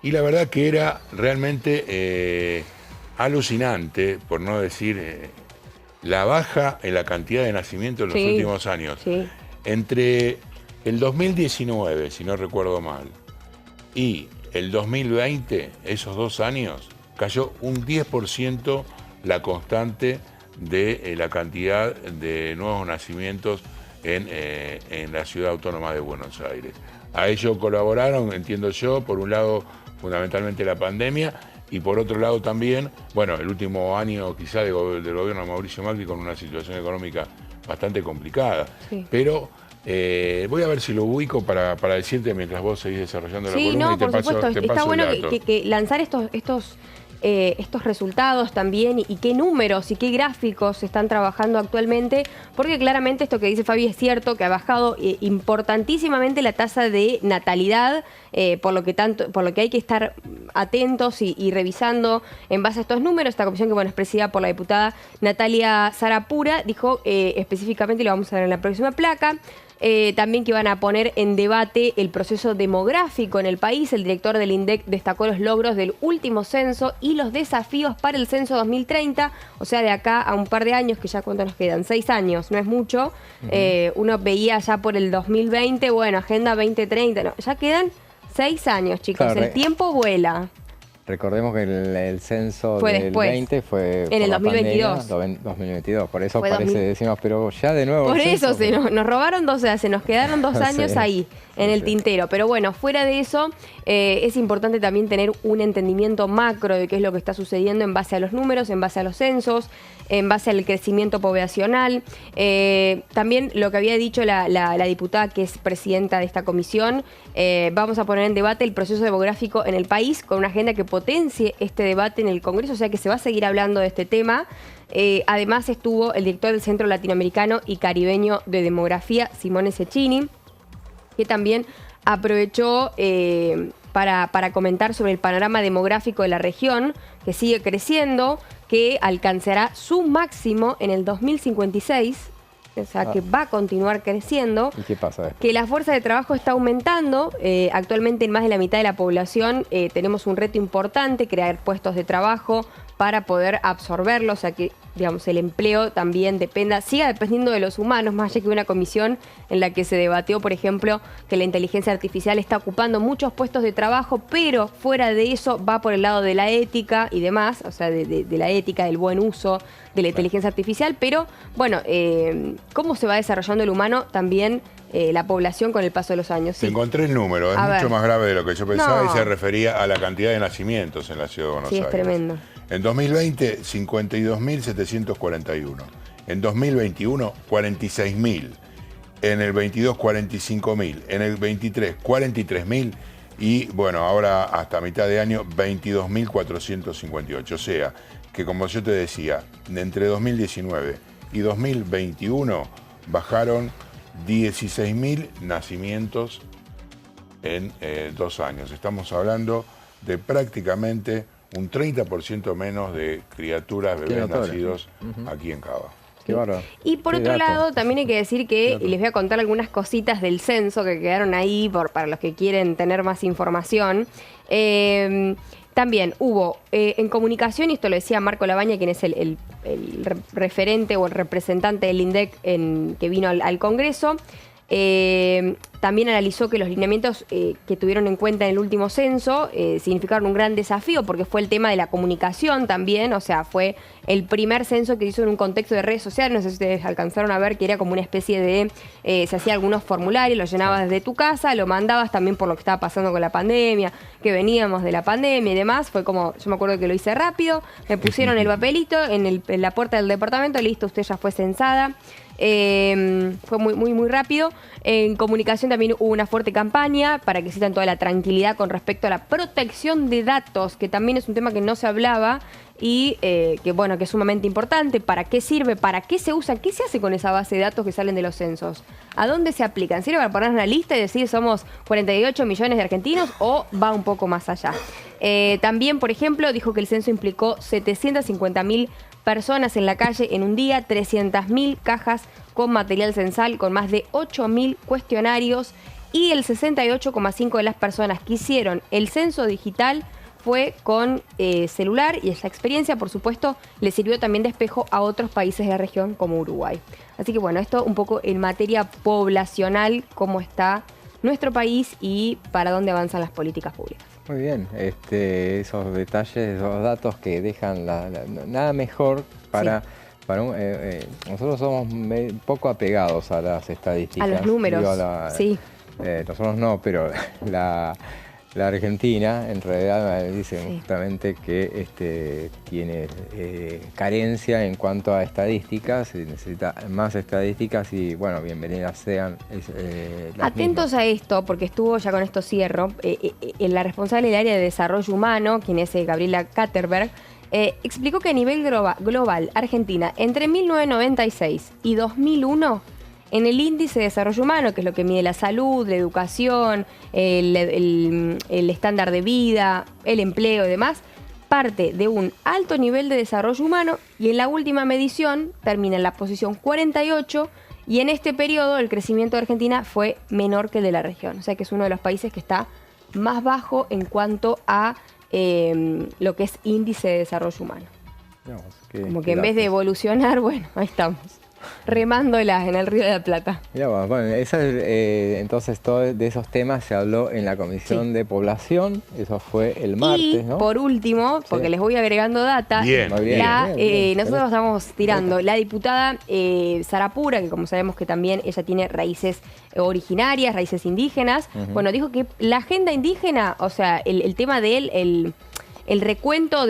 Speaker 3: Y la verdad que era realmente alucinante, por no decir la baja en la cantidad de nacimientos en los últimos años.
Speaker 2: Sí.
Speaker 3: Entre el 2019, si no recuerdo mal, y el 2020, esos 2 años, cayó un 10% la constante de la cantidad de nuevos nacimientos en la ciudad autónoma de Buenos Aires. A ello colaboraron, entiendo yo, por un lado fundamentalmente la pandemia y por otro lado también, el último año quizá del gobierno de Mauricio Macri con una situación económica bastante complicada. Sí. Pero voy a ver si lo ubico para decirte mientras vos seguís desarrollando la columna y te paso el dato.
Speaker 2: Está bueno que lanzar estos resultados también y qué números y qué gráficos se están trabajando actualmente, porque claramente esto que dice Fabi es cierto, que ha bajado importantísimamente la tasa de natalidad, por lo que hay que estar atentos y revisando en base a estos números. Esta comisión que es presidida por la diputada Natalia Sarapura dijo específicamente, y lo vamos a ver en la próxima placa, también que van a poner en debate el proceso demográfico en el país. El director del INDEC destacó los logros del último censo y los desafíos para el censo 2030, o sea, de acá a un par de años, que ya cuánto nos quedan, 6 años, no es mucho. Uno veía ya por el 2020, Agenda 2030, no, ya quedan 6 años, chicos, claro, el tiempo vuela.
Speaker 1: Recordemos que el censo del 20 fue
Speaker 2: en el 2022.
Speaker 1: 2022, por eso decimos, pero ya de nuevo.
Speaker 2: Por eso nos robaron 2 años, se nos quedaron 2 años ahí, en el tintero. Pero fuera de eso, es importante también tener un entendimiento macro de qué es lo que está sucediendo en base a los números, en base a los censos, en base al crecimiento poblacional. También lo que había dicho la diputada que es presidenta de esta comisión, vamos a poner en debate el proceso demográfico en el país con una agenda que potencie este debate en el Congreso, o sea que se va a seguir hablando de este tema. Además estuvo el director del Centro Latinoamericano y Caribeño de Demografía, Simone Cecchini, que también aprovechó para comentar sobre el panorama demográfico de la región, que sigue creciendo, que alcanzará su máximo en el 2056. o sea, que va a continuar creciendo.
Speaker 1: ¿Y qué pasa después?
Speaker 2: Que la fuerza de trabajo está aumentando. Actualmente en más de la mitad de la población tenemos un reto importante, crear puestos de trabajo para poder absorberlo, o sea que, digamos, el empleo también siga dependiendo de los humanos, más allá que una comisión en la que se debatió, por ejemplo, que la inteligencia artificial está ocupando muchos puestos de trabajo, pero fuera de eso va por el lado de la ética y demás, o sea, de la ética, del buen uso de la inteligencia artificial, pero, bueno, cómo se va desarrollando el humano también. La población con el paso de los años. Sí.
Speaker 3: Encontré el número, es mucho más grave de lo que yo pensaba y se refería a la cantidad de nacimientos en la ciudad de Buenos Aires.
Speaker 2: Sí, es tremendo.
Speaker 3: En 2020, 52.741. En 2021, 46.000. En el 22, 45.000. En el 23, 43.000. Y bueno, ahora hasta mitad de año, 22.458. O sea, que como yo te decía, entre 2019 y 2021 bajaron 16.000 nacimientos en 2 años. Estamos hablando de prácticamente un 30% menos de criaturas, bebés nacidos aquí en Cava.
Speaker 1: Qué bárbaro.
Speaker 2: Y por otro lado, también hay que decir que, y les voy a contar algunas cositas del censo que quedaron ahí para los que quieren tener más información. También hubo en comunicación, y esto lo decía Marco Labaña, quien es el referente o el representante del INDEC que vino al Congreso, también analizó que los lineamientos que tuvieron en cuenta en el último censo significaron un gran desafío porque fue el tema de la comunicación también, o sea, fue el primer censo que se hizo en un contexto de redes sociales, no sé si ustedes alcanzaron a ver que era como una especie de, se hacía algunos formularios, los llenabas desde tu casa, lo mandabas también por lo que estaba pasando con la pandemia, que veníamos de la pandemia y demás, fue como, yo me acuerdo que lo hice rápido, me pusieron el papelito en la puerta del departamento, listo, usted ya fue censada. Fue muy rápido. En comunicación también hubo una fuerte campaña para que exista toda la tranquilidad con respecto a la protección de datos, que también es un tema que no se hablaba y que bueno, que es sumamente importante. ¿Para qué sirve? ¿Para qué se usa? ¿Qué se hace con esa base de datos que salen de los censos? ¿A dónde se aplican? ¿Sirve para poner una lista y decir somos 48 millones de argentinos o va un poco más allá? También, por ejemplo, dijo que el censo implicó 750.000 personas en la calle en un día, 300.000 cajas con material censal, con más de 8.000 cuestionarios y el 68,5% de las personas que hicieron el censo digital fue con celular y esa experiencia, por supuesto, le sirvió también de espejo a otros países de la región como Uruguay. Así que bueno, esto un poco en materia poblacional, cómo está nuestro país y para dónde avanzan las políticas públicas.
Speaker 1: Muy bien, esos detalles, esos datos que dejan nada mejor para... Sí. Nosotros somos poco apegados a las estadísticas.
Speaker 2: A los números, sí.
Speaker 1: Nosotros no, pero la Argentina en realidad dice justamente que tiene carencia en cuanto a estadísticas, necesita más estadísticas y bueno, bienvenidas sean las
Speaker 2: Atentos
Speaker 1: mismas.
Speaker 2: a esto, porque estuvo, ya con esto cierro, la responsable del área de desarrollo humano, quien es Gabriela Katterberg, explicó que a nivel global, Argentina, entre 1996 y 2001, en el índice de desarrollo humano, que es lo que mide la salud, la educación, el estándar de vida, el empleo y demás, parte de un alto nivel de desarrollo humano y en la última medición termina en la posición 48 y en este periodo el crecimiento de Argentina fue menor que el de la región. O sea que es uno de los países que está más bajo en cuanto a lo que es índice de desarrollo humano.
Speaker 1: Digamos,
Speaker 2: como que en vez de evolucionar, bueno, ahí estamos. Remándolas en el Río de la Plata.
Speaker 1: Mirá, bueno, entonces todo de esos temas se habló en la Comisión de Población, eso fue el martes,
Speaker 2: y,
Speaker 1: ¿no?
Speaker 2: por último, porque les voy agregando data,
Speaker 3: bien.
Speaker 2: Nosotros estamos tirando la diputada Sara Pura, que como sabemos que también ella tiene raíces originarias, raíces indígenas, bueno, dijo que la agenda indígena, o sea, el tema de él, el recuento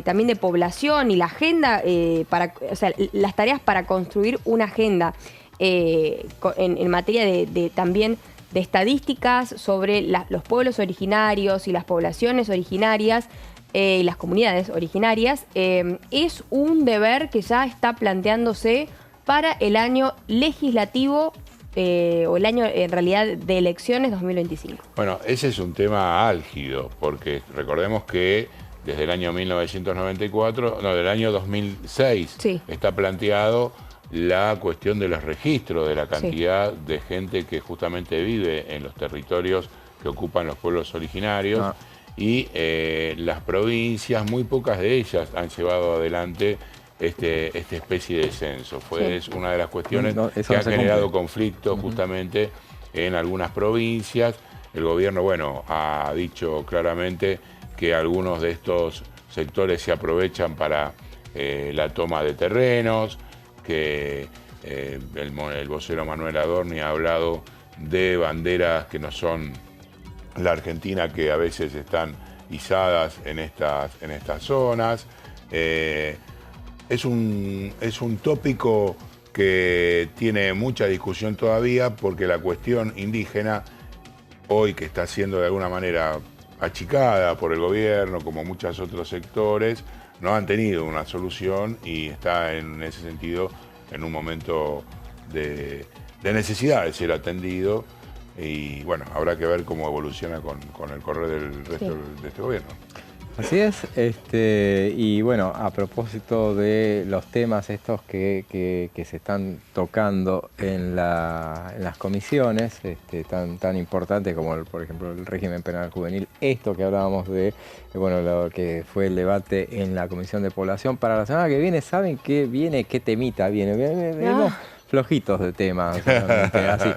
Speaker 2: también de población y la agenda, o sea, las tareas para construir una agenda en materia también de estadísticas sobre los pueblos originarios y las poblaciones originarias y las comunidades originarias, es un deber que ya está planteándose para el año legislativo o el año en realidad de elecciones 2025.
Speaker 3: Bueno, ese es un tema álgido, porque recordemos que desde el año 1994, no, del año 2006,
Speaker 2: sí,
Speaker 3: está planteado la cuestión de los registros, de la cantidad de gente que justamente vive en los territorios que ocupan los pueblos originarios. Y las provincias, muy pocas de ellas han llevado adelante esta especie de censo. Es una de las cuestiones que ha generado conflictos justamente en algunas provincias. El gobierno, bueno, ha dicho claramente que algunos de estos sectores se aprovechan para la toma de terrenos, que el vocero Manuel Adorni ha hablado de banderas que no son la Argentina, que a veces están izadas en estas zonas. Es un tópico que tiene mucha discusión todavía, porque la cuestión indígena, hoy que está siendo de alguna manera achicada por el gobierno, como muchos otros sectores, no han tenido una solución y está en ese sentido en un momento de necesidad de ser atendido. Y bueno, habrá que ver cómo evoluciona con el correr del resto de este gobierno.
Speaker 1: Así es, y bueno, a propósito de los temas estos que se están tocando en las comisiones, tan importantes como, por ejemplo, el régimen penal juvenil, esto que hablábamos de, bueno, lo que fue el debate en la Comisión de Población. Para la semana que viene, ¿saben qué viene? ¿Qué temita viene? Venimos flojitos de temas, así.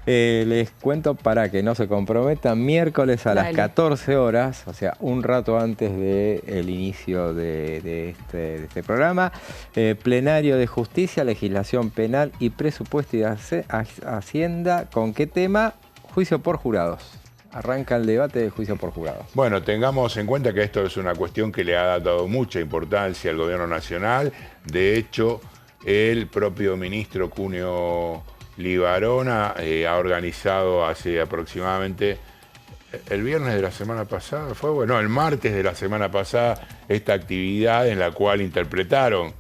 Speaker 1: Les cuento para que no se comprometan, miércoles a las 14 horas, o sea, un rato antes del inicio de este programa, plenario de Justicia, Legislación Penal y Presupuesto y Hacienda. ¿Con qué tema? Juicio por jurados. Arranca el debate de juicio por jurados.
Speaker 3: Bueno, tengamos en cuenta que esto es una cuestión que le ha dado mucha importancia al gobierno nacional. De hecho, el propio ministro Cunio Libarona ha organizado hace aproximadamente el viernes de la semana pasada, el martes de la semana pasada, esta actividad en la cual interpretaron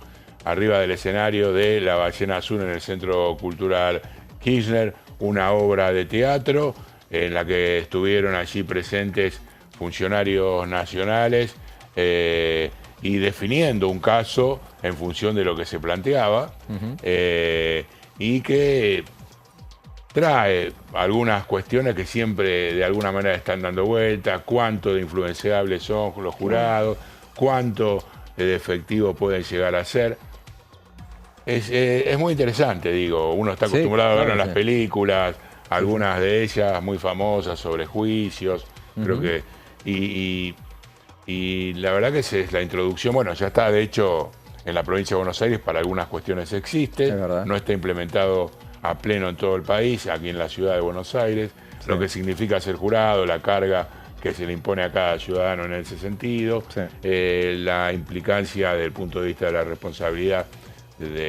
Speaker 3: arriba del escenario de La Ballena Azul en el Centro Cultural Kirchner una obra de teatro en la que estuvieron allí presentes funcionarios nacionales y definiendo un caso en función de lo que se planteaba. Y que trae algunas cuestiones que siempre de alguna manera están dando vuelta: cuánto de influenciables son los jurados, cuánto de efectivo pueden llegar a ser. Es muy interesante, digo, uno está acostumbrado a verlo en las películas, algunas de ellas muy famosas sobre juicios, creo que, y la verdad que es la introducción, bueno, ya está de hecho en la provincia de Buenos Aires, para algunas cuestiones existe, no está implementado a pleno en todo el país, aquí en la ciudad de Buenos Aires, lo que significa ser jurado, la carga que se le impone a cada ciudadano en ese sentido, la implicancia desde el punto de vista de la responsabilidad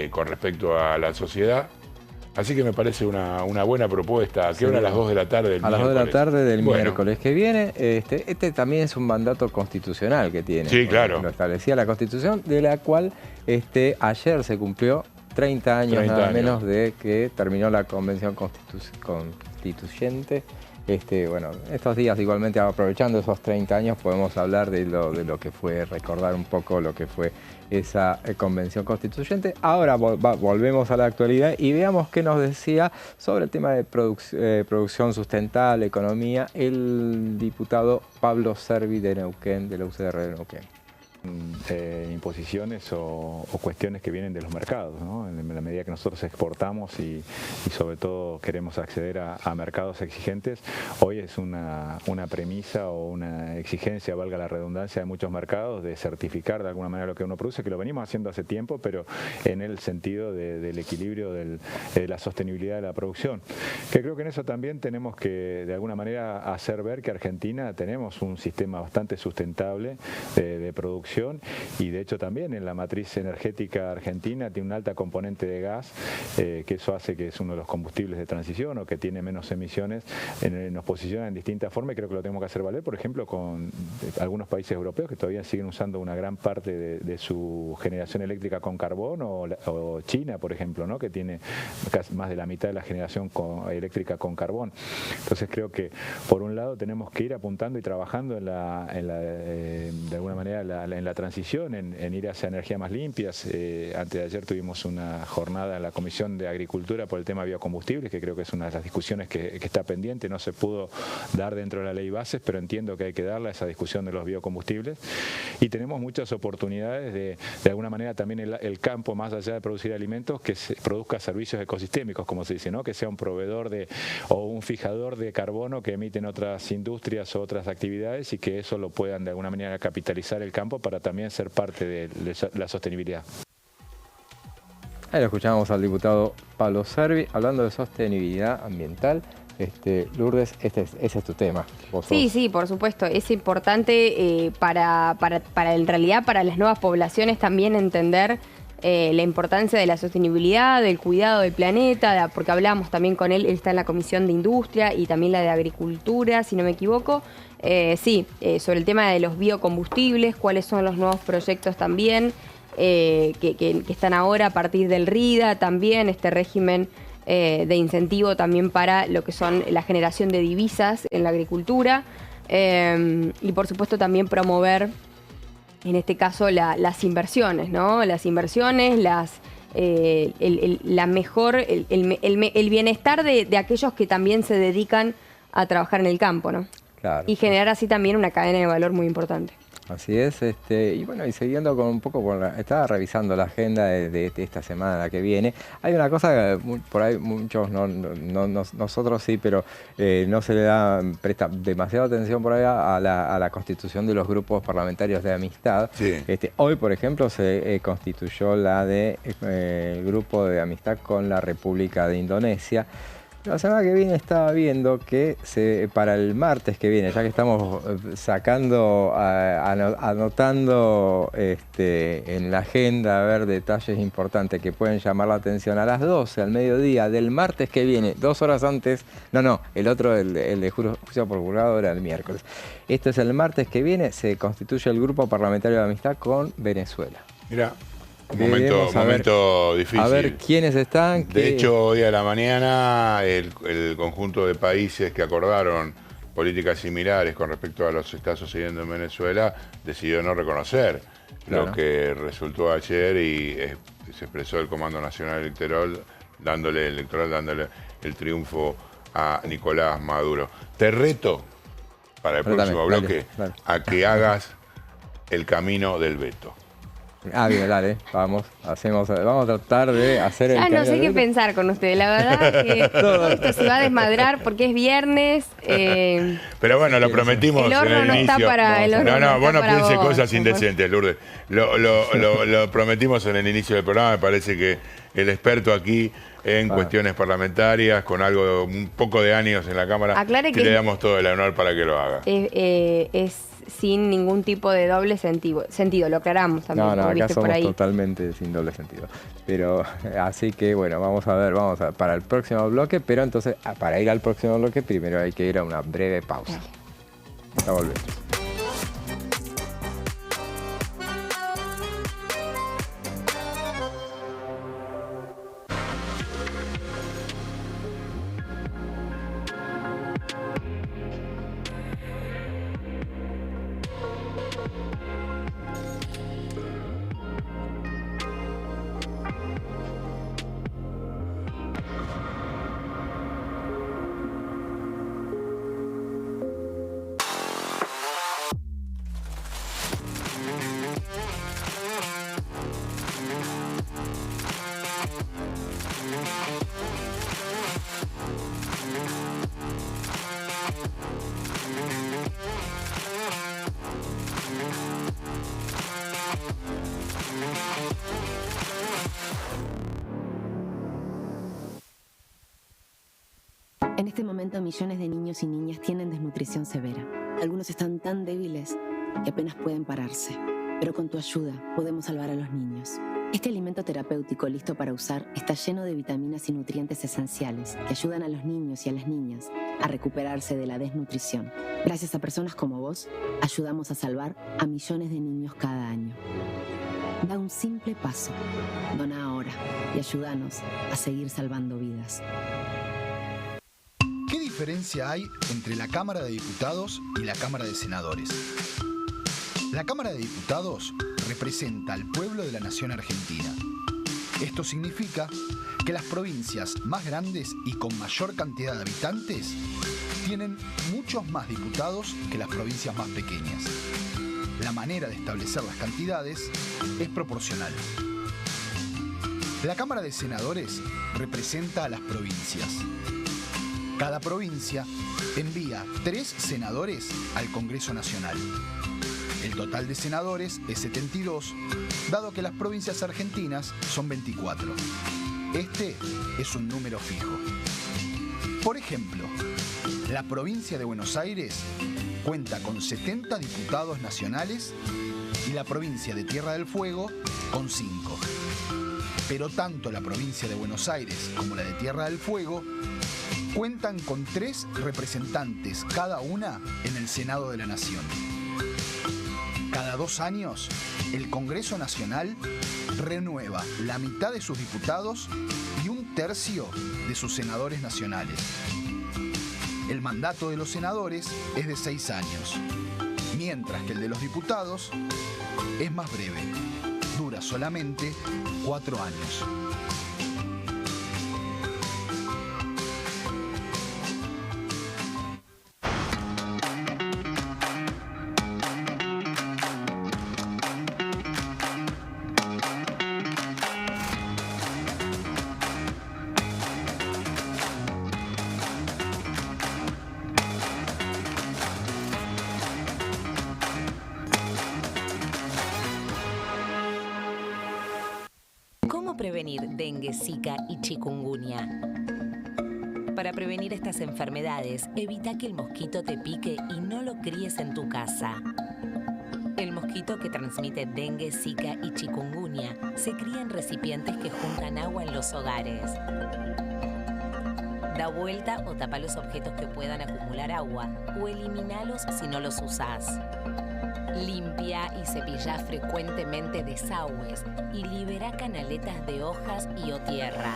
Speaker 3: con respecto a la sociedad. Así que me parece una buena propuesta. ¿A qué hora? A las 2 de la tarde del miércoles.
Speaker 1: A las 2 de la tarde del miércoles que viene. Este también es un mandato constitucional que tiene.
Speaker 3: Sí, claro.
Speaker 1: Lo establecía la Constitución, de la cual ayer se cumplió 30 años nada menos de que terminó la Convención Constituyente. Bueno, estos días igualmente, aprovechando esos 30 años, podemos hablar de lo que fue, recordar un poco lo que fue esa Convención Constituyente. Ahora volvemos a la actualidad y veamos qué nos decía sobre el tema de producción sustentable, economía, el diputado Pablo Servi de Neuquén, de la UCR de Neuquén.
Speaker 7: Imposiciones o cuestiones que vienen de los mercados, ¿no? En la medida que nosotros exportamos y sobre todo queremos acceder a mercados exigentes, hoy es una premisa o una exigencia, valga la redundancia, de muchos mercados de certificar de alguna manera lo que uno produce, que lo venimos haciendo hace tiempo, pero en el sentido del equilibrio de la sostenibilidad de la producción. Que creo que en eso también tenemos que de alguna manera hacer ver que Argentina tenemos un sistema bastante sustentable de producción, y de hecho también en la matriz energética argentina tiene una alta componente de gas, que eso hace que es uno de los combustibles de transición o que tiene menos emisiones, nos posiciona en distintas formas, y creo que lo tenemos que hacer valer, por ejemplo, con algunos países europeos que todavía siguen usando una gran parte de su generación eléctrica con carbón, o China, por ejemplo, ¿no? Que tiene casi más de la mitad de la generación eléctrica con carbón. Entonces creo que por un lado tenemos que ir apuntando y trabajando de alguna manera en en la transición, en ir hacia energías más limpias. Antes de ayer tuvimos una jornada en la Comisión de Agricultura por el tema biocombustibles, que creo que es una de las discusiones que está pendiente. No se pudo dar dentro de la ley bases, pero entiendo que hay que darle a esa discusión de los biocombustibles. Y tenemos muchas oportunidades de alguna manera también el campo, más allá de producir alimentos, que se produzca servicios ecosistémicos, como se dice, ¿no? Que sea un proveedor o un fijador de carbono que emiten otras industrias o otras actividades, y que eso lo puedan de alguna manera capitalizar el campo para también ser parte de la sostenibilidad.
Speaker 1: Ahí lo escuchábamos al diputado Pablo Servi hablando de sostenibilidad ambiental. Lourdes, ese es tu tema.
Speaker 2: Sí, por supuesto. Es importante para en realidad para las nuevas poblaciones también entender la importancia de la sostenibilidad, del cuidado del planeta, porque hablamos también con él está en la Comisión de Industria y también la de Agricultura, si no me equivoco. Sobre el tema de los biocombustibles, cuáles son los nuevos proyectos también que están ahora a partir del RIDA, también este régimen de incentivo también para lo que son la generación de divisas en la agricultura, y por supuesto también promover en este caso las inversiones, ¿no? Las inversiones, el bienestar de aquellos que también se dedican a trabajar en el campo, ¿no?
Speaker 1: Claro.
Speaker 2: Y generar así también una cadena de valor muy importante.
Speaker 1: Así es, y bueno, y siguiendo con un poco, estaba revisando la agenda de esta semana, la que viene. Hay una cosa que por ahí muchos, nosotros sí, pero no se le presta demasiada atención por ahí a la constitución de los grupos parlamentarios de amistad.
Speaker 3: Sí.
Speaker 1: Hoy, por ejemplo, se constituyó el grupo de amistad con la República de Indonesia. La semana que viene estaba viendo que para el martes que viene, ya que estamos anotando en la agenda a ver detalles importantes que pueden llamar la atención, a las 12 al mediodía del martes que viene, 2 horas antes, el otro, el de juicio por jurado, era el miércoles. Este es el martes que viene, se constituye el grupo parlamentario de amistad con Venezuela.
Speaker 3: Mira. Momento difícil.
Speaker 1: A ver quiénes están.
Speaker 3: De hecho, hoy a la mañana el conjunto de países que acordaron políticas similares con respecto a lo que está sucediendo en Venezuela decidió no reconocer lo que resultó ayer, y se expresó el Comando Nacional Electoral dándole el triunfo a Nicolás Maduro. Te reto para el próximo bloque a que hagas el camino del veto.
Speaker 1: Bien, dale, vamos a tratar de hacer el
Speaker 2: camino. No sé qué pensar con ustedes, la verdad que todo esto se va a desmadrar porque es viernes.
Speaker 3: Pero bueno, lo prometimos
Speaker 2: el horno
Speaker 3: en el
Speaker 2: no
Speaker 3: inicio.
Speaker 2: Está para el horno.
Speaker 3: No, vos no pienses
Speaker 2: vos,
Speaker 3: cosas indecentes, Lourdes. Lo prometimos en el inicio del programa. Me parece que el experto aquí en cuestiones parlamentarias, con un poco de años en la Cámara,
Speaker 2: aclare que
Speaker 3: le damos todo el honor para que lo haga.
Speaker 2: Es sin ningún tipo de doble sentido, lo aclaramos también.
Speaker 1: No, acá somos totalmente sin doble sentido. Pero así que bueno, vamos a ver para el próximo bloque, pero entonces para ir al próximo bloque primero hay que ir a una breve pausa. Ya volvemos.
Speaker 4: En este momento, millones de niños y niñas tienen desnutrición severa. Algunos están tan débiles que apenas pueden pararse. Pero con tu ayuda podemos salvar a los niños. Este alimento terapéutico listo para usar está lleno de vitaminas y nutrientes esenciales que ayudan a los niños y a las niñas a recuperarse de la desnutrición. Gracias a personas como vos, ayudamos a salvar a millones de niños cada año. Da un simple paso. Dona ahora y ayúdanos a seguir salvando vidas.
Speaker 8: ¿Qué diferencia hay entre la Cámara de Diputados y la Cámara de Senadores? La Cámara de Diputados representa al pueblo de la nación argentina. Esto significa que las provincias más grandes y con mayor cantidad de habitantes tienen muchos más diputados que las provincias más pequeñas. La manera de establecer las cantidades es proporcional. La Cámara de Senadores representa a las provincias. Cada provincia envía 3 senadores al Congreso Nacional. El total de senadores es 72, dado que las provincias argentinas son 24. Este es un número fijo. Por ejemplo, la provincia de Buenos Aires cuenta con 70 diputados nacionales y la provincia de Tierra del Fuego con 5. Pero tanto la provincia de Buenos Aires como la de Tierra del Fuego cuentan con 3 representantes cada una en el Senado de la Nación. Cada 2 años, el Congreso Nacional renueva la mitad de sus diputados y 1/3 de sus senadores nacionales. El mandato de los senadores es de 6 años, mientras que el de los diputados es más breve, dura solamente 4 años.
Speaker 6: Prevenir dengue, zika y chikungunya. Para prevenir estas enfermedades, evita que el mosquito te pique y no lo críes en tu casa. El mosquito que transmite dengue, zika y chikungunya se cría en recipientes que juntan agua en los hogares. Da vuelta o tapa los objetos que puedan acumular agua o eliminalos si no los usás. Limpia y cepilla frecuentemente desagües y libera canaletas de hojas y o tierra.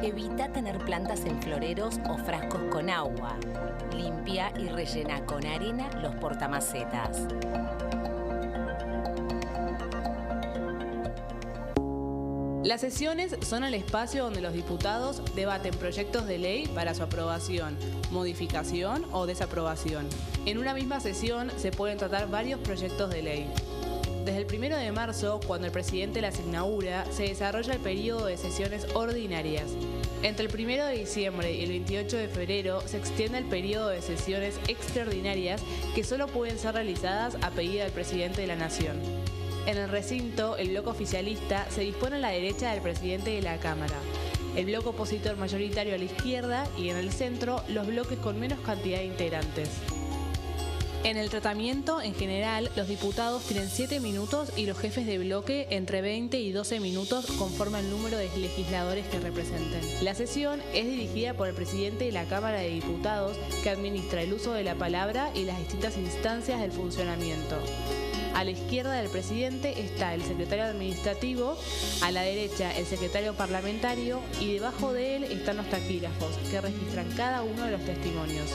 Speaker 6: Evita tener plantas en floreros o frascos con agua. Limpia y rellena con arena los portamacetas.
Speaker 5: Las sesiones son el espacio donde los diputados debaten proyectos de ley para su aprobación, modificación o desaprobación. En una misma sesión se pueden tratar varios proyectos de ley. Desde el 1 de marzo, cuando el presidente las inaugura, se desarrolla el periodo de sesiones ordinarias. Entre el 1 de diciembre y el 28 de febrero se extiende el periodo de sesiones extraordinarias que solo pueden ser realizadas a pedido del presidente de la Nación. En el recinto, el bloque oficialista se dispone a la derecha del presidente de la Cámara, el bloque opositor mayoritario a la izquierda y en el centro los bloques con menos cantidad de integrantes. En el tratamiento, en general, los diputados tienen 7 minutos y los jefes de bloque entre 20 y 12 minutos conforme al número de legisladores que representen. La sesión es dirigida por el presidente de la Cámara de Diputados, que administra el uso de la palabra y las distintas instancias del funcionamiento. A la izquierda del presidente está el secretario administrativo, a la derecha el secretario parlamentario y debajo de él están los taquígrafos, que registran cada uno de los testimonios.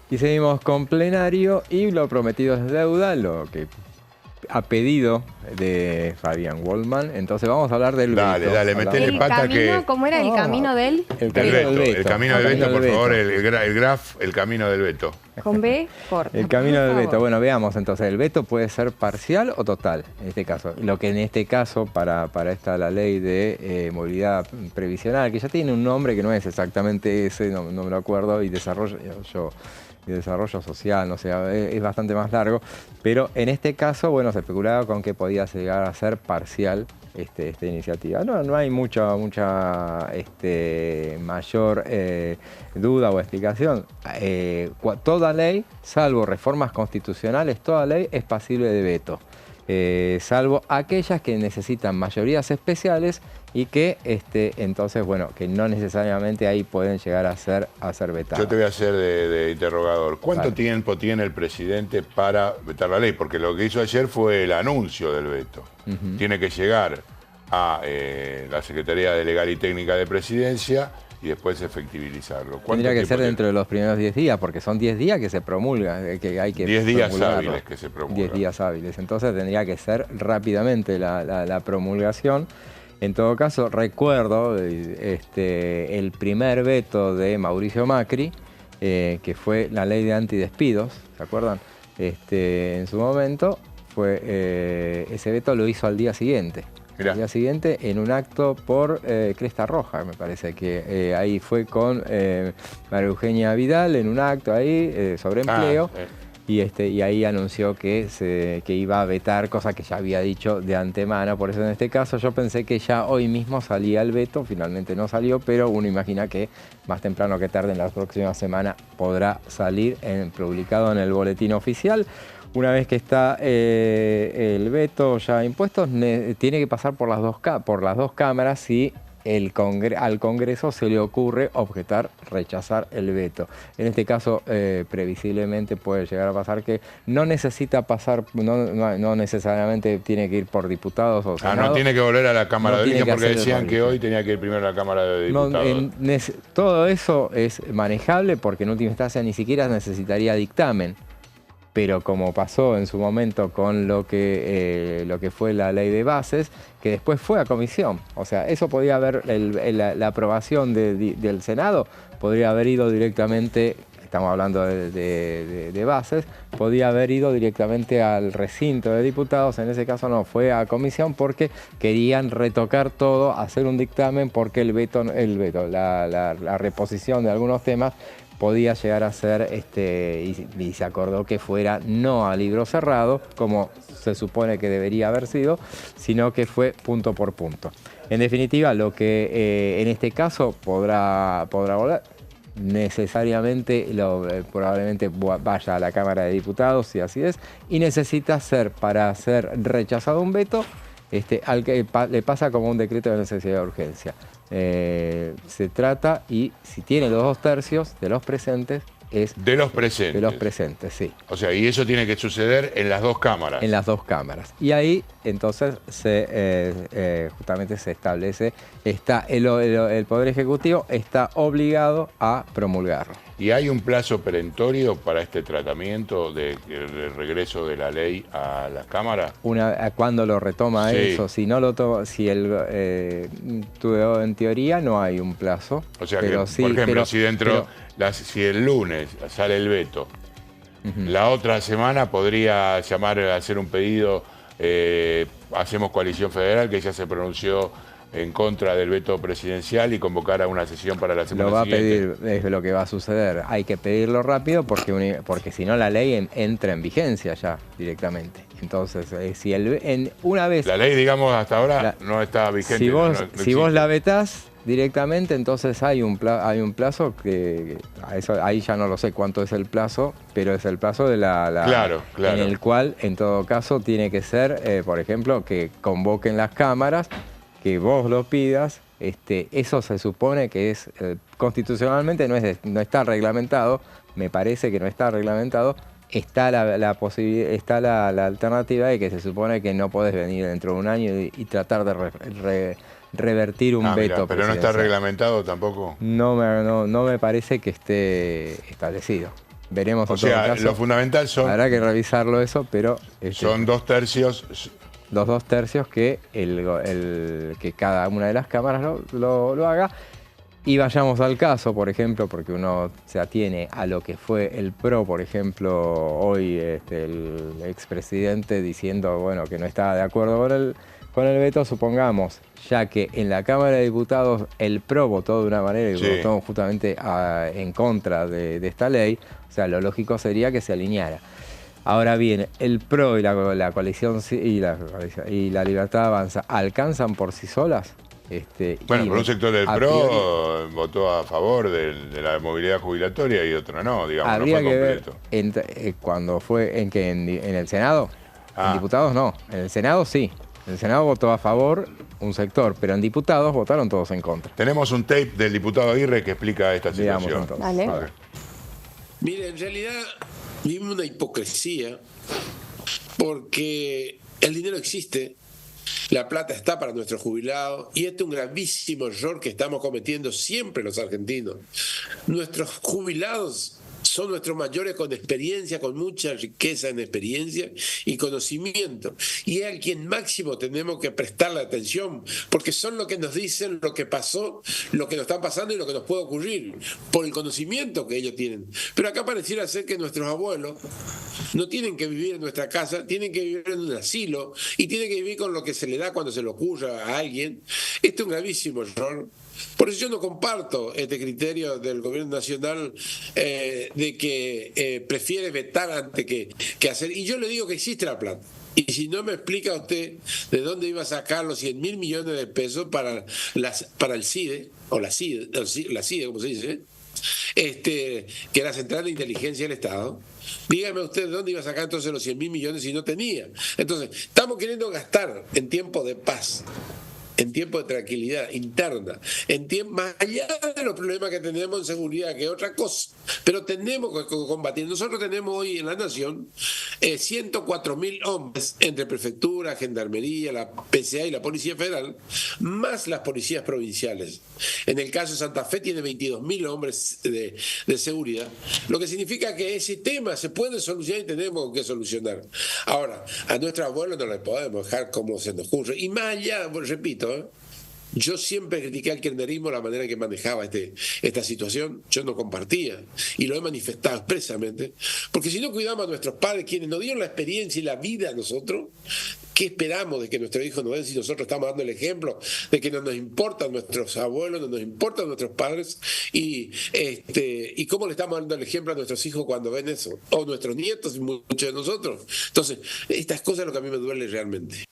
Speaker 1: Y seguimos con plenario y lo prometido es deuda, lo que a pedido de Fabián Waldman. Entonces vamos a hablar del veto.
Speaker 3: Dale, metele pata que...
Speaker 2: ¿Cómo era el camino del?
Speaker 3: El camino del veto, por favor, el camino del veto.
Speaker 2: Con B, corta.
Speaker 1: El camino
Speaker 2: por
Speaker 1: del
Speaker 2: favor.
Speaker 1: veto. Bueno, veamos entonces, ¿el veto puede ser parcial o total en este caso? Lo que en este caso, para la ley de movilidad previsional, que ya tiene un nombre que no es exactamente ese, no me lo acuerdo, y desarrollo social, no sé, es bastante más largo, pero en este caso, bueno, se especulaba con que podía llegar a ser parcial esta iniciativa. No hay mucha mayor duda o explicación. Toda ley, salvo reformas constitucionales, toda ley es pasible de veto, salvo aquellas que necesitan mayorías especiales y que entonces, bueno, que no necesariamente ahí pueden llegar a ser vetadas.
Speaker 3: Yo te voy a hacer de interrogador. ¿Cuánto tiempo tiene el presidente para vetar la ley? Porque lo que hizo ayer fue el anuncio del veto. Tiene que llegar a la Secretaría de Legal y Técnica de Presidencia y después efectivizarlo.
Speaker 1: Tendría que ser dentro de los primeros 10 días, porque son 10 días que se promulga, que hay que
Speaker 3: 10 días hábiles que se promulgan.
Speaker 1: 10 días hábiles, entonces tendría que ser rápidamente la promulgación. En todo caso, recuerdo el primer veto de Mauricio Macri, que fue la ley de antidespidos, ¿se acuerdan? En su momento, ese veto lo hizo al día siguiente. Mirá. Al día siguiente, en un acto por Cresta Roja, me parece que ahí fue con María Eugenia Vidal, en un acto ahí sobre empleo. Y ahí anunció que iba a vetar, cosa que ya había dicho de antemano. Por eso en este caso yo pensé que ya hoy mismo salía el veto, finalmente no salió, pero uno imagina que más temprano que tarde en la próxima semana podrá salir publicado en el boletín oficial. Una vez que está el veto ya impuesto, tiene que pasar por las dos cámaras si al Congreso se le ocurre rechazar el veto. En este caso, previsiblemente puede llegar a pasar que no necesita pasar, no necesariamente tiene que ir por diputados o senado.
Speaker 3: No tiene que volver a la Cámara de Origen, porque decían que hoy tenía que ir primero a la Cámara de Diputados.
Speaker 1: Todo eso es manejable porque en última instancia ni siquiera necesitaría dictamen. Pero como pasó en su momento con lo que fue la ley de bases, que después fue a comisión. O sea, eso podía haber, la aprobación del Senado podría haber ido directamente, estamos hablando de bases, podía haber ido directamente al recinto de diputados. En ese caso no, fue a comisión porque querían retocar todo, hacer un dictamen, porque la reposición de algunos temas podía llegar a ser, y se acordó que fuera no a libro cerrado, como se supone que debería haber sido, sino que fue punto por punto. En definitiva, lo que en este caso podrá volver, necesariamente, probablemente vaya a la Cámara de Diputados, si así es, y necesita para ser rechazado un veto, al que le pasa como un decreto de necesidad de urgencia. Se trata, y si tiene los 2/3 de los presentes, es...
Speaker 3: De los presentes.
Speaker 1: De los presentes, sí.
Speaker 3: O sea, y eso tiene que suceder en las dos cámaras.
Speaker 1: En las dos cámaras. Y ahí, entonces, justamente se establece, el Poder Ejecutivo está obligado a promulgarlo.
Speaker 3: ¿Y hay un plazo perentorio para este tratamiento de regreso de la ley a la Cámara?
Speaker 1: ¿Cuándo lo retoma eso? Si no lo toma, en teoría no hay un plazo.
Speaker 3: O sea, por ejemplo, si el lunes sale el veto, la otra semana podría llamar a hacer un pedido, Hacemos Coalición Federal, que ya se pronunció en contra del veto presidencial, y convocar a una sesión para la semana siguiente.
Speaker 1: Lo va a pedir, es lo que va a suceder. Hay que pedirlo rápido porque si no la ley entra en vigencia ya directamente. Entonces, una vez...
Speaker 3: La ley, digamos, hasta ahora no está vigente.
Speaker 1: Si vos la vetás directamente, entonces hay un plazo que... ahí ya no lo sé cuánto es el plazo, pero es el plazo de
Speaker 3: Claro.
Speaker 1: En el cual, en todo caso, tiene que ser, por ejemplo, que convoquen las cámaras, que vos lo pidas. Eso se supone que es constitucionalmente no está reglamentado, me parece que no está reglamentado. Está la alternativa de que se supone que no podés venir dentro de un año y tratar de revertir un veto.
Speaker 3: Pero no está reglamentado tampoco.
Speaker 1: No me parece que esté establecido. Veremos.
Speaker 3: O sea, caso, lo fundamental
Speaker 1: habrá que revisarlo eso, pero...
Speaker 3: son 2/3...
Speaker 1: Los 2/3 que cada una de las cámaras lo haga. Y vayamos al caso, por ejemplo, porque uno se atiene a lo que fue el PRO, por ejemplo, hoy el expresidente diciendo, bueno, que no estaba de acuerdo con el veto, supongamos, ya que en la Cámara de Diputados el PRO votó de una manera y votó justamente en contra de esta ley, o sea, lo lógico sería que se alineara. Ahora bien, el PRO y la coalición y la Libertad Avanza, ¿alcanzan por sí solas?
Speaker 3: Bueno, por un sector del PRO votó a favor de la movilidad jubilatoria y otro no, digamos,
Speaker 1: habría
Speaker 3: no fue
Speaker 1: que
Speaker 3: completo.
Speaker 1: ver cuando fue en el Senado, en diputados no, en el Senado sí. En el Senado votó a favor un sector, pero en diputados votaron todos en contra.
Speaker 3: Tenemos un tape del diputado Aguirre que explica esta situación.
Speaker 2: Dale.
Speaker 9: Mire, en realidad vivimos una hipocresía porque el dinero existe, la plata está para nuestros jubilados y este es un gravísimo error que estamos cometiendo siempre los argentinos. Nuestros jubilados son nuestros mayores con experiencia, con mucha riqueza en experiencia y conocimiento. Y es a quien máximo tenemos que prestarle atención, porque son los que nos dicen lo que pasó, lo que nos está pasando y lo que nos puede ocurrir, por el conocimiento que ellos tienen. Pero acá pareciera ser que nuestros abuelos no tienen que vivir en nuestra casa, tienen que vivir en un asilo y tienen que vivir con lo que se le da cuando se le ocurra a alguien. Este es un gravísimo error. Por eso yo no comparto este criterio del gobierno nacional de que prefiere vetar antes que hacer. Y yo le digo que existe la plata. Y si no me explica usted de dónde iba a sacar los 100.000 millones de pesos para el CIDE, o la CIDE, como se dice, que es la Central de Inteligencia del Estado, dígame usted de dónde iba a sacar entonces los 100.000 millones si no tenía. Entonces, estamos queriendo gastar en tiempo de paz, en tiempo de tranquilidad interna, más allá de los problemas que tenemos en seguridad, que es otra cosa, pero tenemos que combatir. Nosotros tenemos hoy en la Nación 104.000 hombres entre prefectura, gendarmería, la PCA y la Policía Federal, más las policías provinciales. En el caso de Santa Fe tiene 22.000 hombres de seguridad, lo que significa que ese tema se puede solucionar y tenemos que solucionar. Ahora, a nuestros abuelos no les podemos dejar como se nos ocurre. Y más allá, repito, yo siempre critiqué al kirchnerismo la manera en que manejaba esta situación. Yo no compartía y lo he manifestado expresamente, porque si no cuidamos a nuestros padres, quienes nos dieron la experiencia y la vida a nosotros, ¿qué esperamos de que nuestros hijos nos den si nosotros estamos dando el ejemplo de que no nos importan nuestros abuelos, no nos importan nuestros padres y cómo le estamos dando el ejemplo a nuestros hijos cuando ven eso? O nuestros nietos y muchos de nosotros. Entonces, estas cosas es lo que a mí me duele realmente.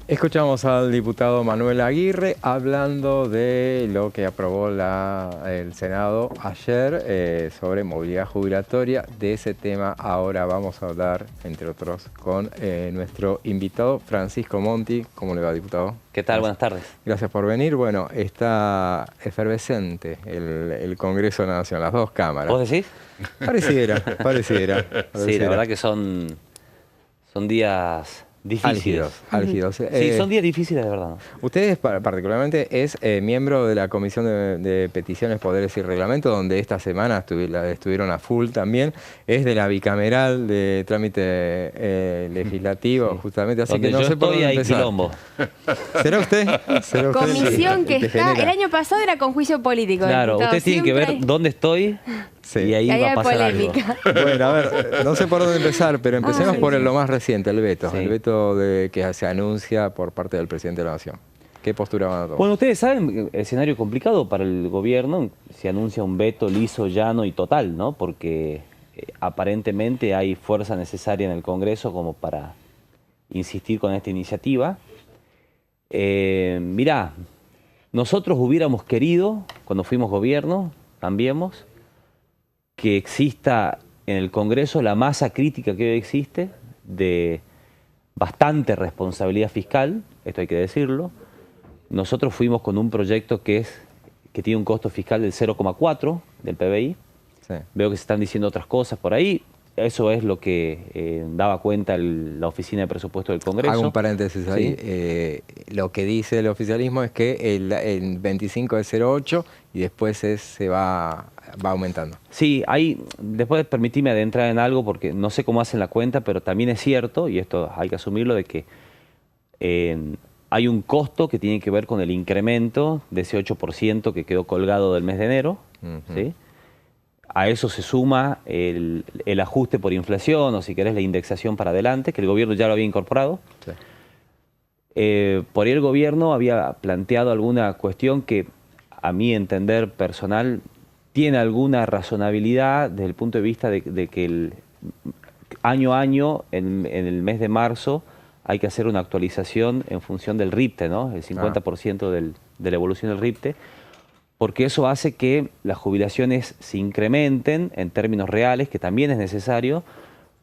Speaker 1: Escuchamos al diputado Manuel Aguirre hablando de lo que aprobó el Senado ayer sobre movilidad jubilatoria. De ese tema ahora vamos a hablar, entre otros, con nuestro invitado Francisco Monti. ¿Cómo le va, diputado?
Speaker 10: ¿Qué tal? Buenas tardes.
Speaker 1: Gracias por venir. Bueno, está efervescente el Congreso Nacional, las dos cámaras.
Speaker 10: ¿Vos decís?
Speaker 1: Pareciera.
Speaker 10: Sí, la verdad que son días difíciles.
Speaker 1: Álgidos.
Speaker 10: Sí, son días difíciles de verdad.
Speaker 1: Ustedes particularmente es miembro de la Comisión de Peticiones, Poderes y Reglamento, donde esta semana estuvieron a full también. Es de la bicameral de trámite legislativo, justamente. Así
Speaker 10: donde
Speaker 1: que no sé por dónde empezar.
Speaker 10: Quilombo.
Speaker 1: ¿Será usted?
Speaker 2: Comisión que está... El año pasado era con juicio político.
Speaker 10: Claro, ustedes tienen que ver dónde estoy. Sí. Y ahí va a pasar polémica.
Speaker 1: Algo. Bueno, a ver, no sé por dónde empezar, pero empecemos por lo más reciente, el veto. Sí. El veto que se anuncia por parte del presidente de la Nación. ¿Qué postura van a tomar?
Speaker 10: Bueno, ustedes saben, escenario complicado para el gobierno. Se anuncia un veto liso, llano y total, ¿no? Porque aparentemente hay fuerza necesaria en el Congreso como para insistir con esta iniciativa. Mirá, nosotros hubiéramos querido, cuando fuimos gobierno, Cambiemos, que exista en el Congreso la masa crítica que hoy existe, de bastante responsabilidad fiscal, esto hay que decirlo. Nosotros fuimos con un proyecto que tiene un costo fiscal del 0,4 del PBI. Sí. Veo que se están diciendo otras cosas por ahí. Eso es lo que daba cuenta la Oficina de Presupuesto del Congreso.
Speaker 1: Hago un paréntesis ahí. ¿Sí? Lo que dice el oficialismo es que el 25 es 0,8 y después se va aumentando.
Speaker 10: Sí, después permitíme adentrar en algo porque no sé cómo hacen la cuenta, pero también es cierto, y esto hay que asumirlo, de que hay un costo que tiene que ver con el incremento de ese 8% que quedó colgado del mes de enero, ¿sí? A eso se suma el ajuste por inflación, o si querés la indexación para adelante, que el gobierno ya lo había incorporado. Sí. Por ahí el gobierno había planteado alguna cuestión que, a mi entender personal, tiene alguna razonabilidad desde el punto de vista de que año a año, en el mes de marzo, hay que hacer una actualización en función del RIPTE, ¿no? El 50% de la evolución del RIPTE, porque eso hace que las jubilaciones se incrementen en términos reales, que también es necesario,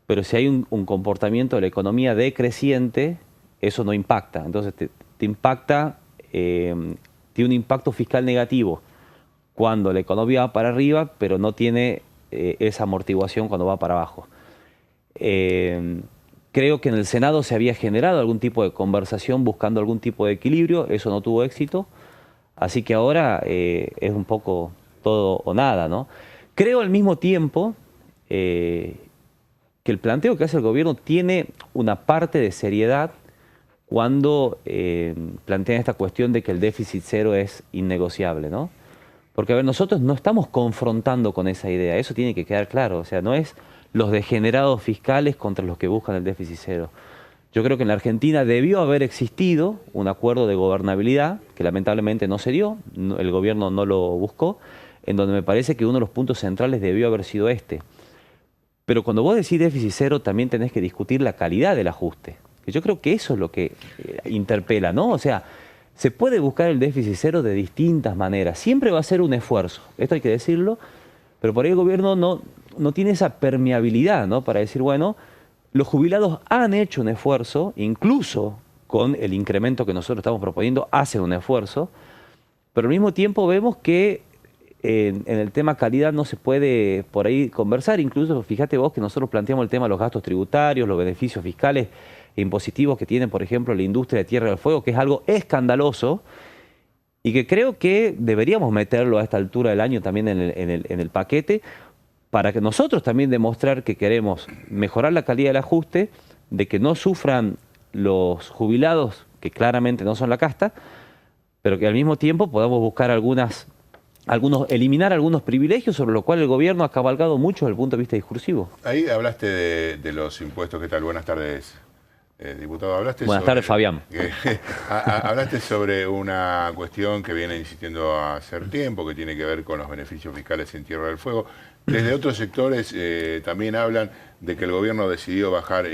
Speaker 10: pero si hay un comportamiento de la economía decreciente, eso no impacta. Entonces te impacta, tiene un impacto fiscal negativo cuando la economía va para arriba, pero no tiene esa amortiguación cuando va para abajo. Creo que en el Senado se había generado algún tipo de conversación buscando algún tipo de equilibrio, eso no tuvo éxito, así que ahora es un poco todo o nada, ¿no? Creo al mismo tiempo que el planteo que hace el gobierno tiene una parte de seriedad cuando plantean esta cuestión de que el déficit cero es innegociable, ¿no? Porque, a ver, nosotros no estamos confrontando con esa idea, eso tiene que quedar claro, o sea, no es los degenerados fiscales contra los que buscan el déficit cero. Yo creo que en la Argentina debió haber existido un acuerdo de gobernabilidad, que lamentablemente no se dio, el gobierno no lo buscó, en donde me parece que uno de los puntos centrales debió haber sido este. Pero cuando vos decís déficit cero, también tenés que discutir la calidad del ajuste. Que yo creo que eso es lo que interpela, ¿no? O sea, se puede buscar el déficit cero de distintas maneras. Siempre va a ser un esfuerzo, esto hay que decirlo, pero por ahí el gobierno no tiene esa permeabilidad, ¿no? Para decir, bueno, los jubilados han hecho un esfuerzo, incluso con el incremento que nosotros estamos proponiendo, hacen un esfuerzo, pero al mismo tiempo vemos que en el tema calidad no se puede por ahí conversar. Incluso fíjate vos que nosotros planteamos el tema de los gastos tributarios, los beneficios fiscales e impositivos que tiene, por ejemplo, la industria de Tierra del Fuego, que es algo escandaloso y que creo que deberíamos meterlo a esta altura del año también en el paquete, para que nosotros también demostrar que queremos mejorar la calidad del ajuste, de que no sufran los jubilados, que claramente no son la casta, pero que al mismo tiempo podamos buscar eliminar algunos privilegios sobre lo cual el gobierno ha cabalgado mucho desde el punto de vista discursivo.
Speaker 3: Ahí hablaste de los impuestos. ¿Qué tal? Buenas tardes, diputado.
Speaker 10: Buenas tardes, Fabián.
Speaker 3: Hablaste sobre una cuestión que viene insistiendo hace tiempo, que tiene que ver con los beneficios fiscales en Tierra del Fuego. Desde otros sectores también hablan de que el gobierno decidió bajar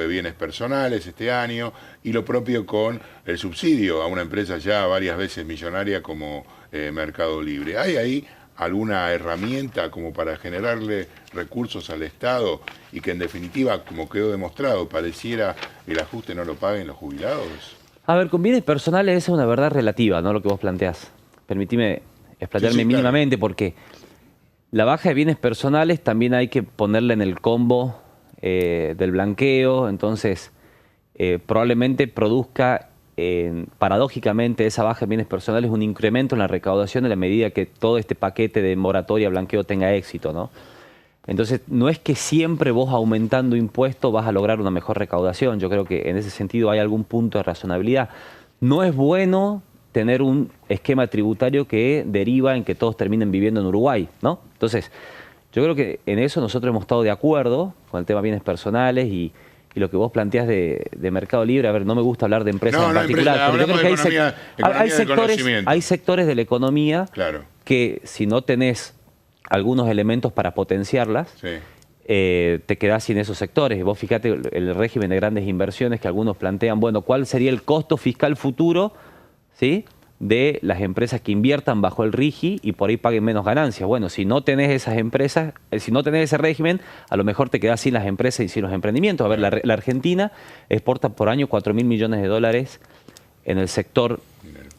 Speaker 3: bienes personales este año, y lo propio con el subsidio a una empresa ya varias veces millonaria como Mercado Libre. ¿Hay ahí alguna herramienta como para generarle recursos al Estado y que en definitiva, como quedó demostrado, pareciera el ajuste no lo paguen los jubilados?
Speaker 10: A ver, con bienes personales esa es una verdad relativa, ¿no? Lo que vos planteás. Permitime explayarme mínimamente, porque la baja de bienes personales también hay que ponerla en el combo del blanqueo, entonces probablemente produzca paradójicamente esa baja de bienes personales un incremento en la recaudación en la medida que todo este paquete de moratoria blanqueo tenga éxito, ¿no? Entonces no es que siempre vos aumentando impuestos vas a lograr una mejor recaudación. Yo creo que en ese sentido hay algún punto de razonabilidad. No es bueno tener un esquema tributario que deriva en que todos terminen viviendo en Uruguay, ¿no? Entonces, yo creo que en eso nosotros hemos estado de acuerdo con el tema de bienes personales y lo que vos planteás de Mercado Libre. A ver, no me gusta hablar de empresas en particular, pero yo creo que hay sectores de la economía que si no tenés algunos elementos para potenciarlas, te quedás sin esos sectores. Vos fíjate el régimen de grandes inversiones que algunos plantean, bueno, ¿cuál sería el costo fiscal futuro, ¿sí?, de las empresas que inviertan bajo el RIGI y por ahí paguen menos ganancias? Bueno, si no tenés esas empresas, si no tenés ese régimen, a lo mejor te quedás sin las empresas y sin los emprendimientos. A ver, la Argentina exporta por año 4.000 millones de dólares en el sector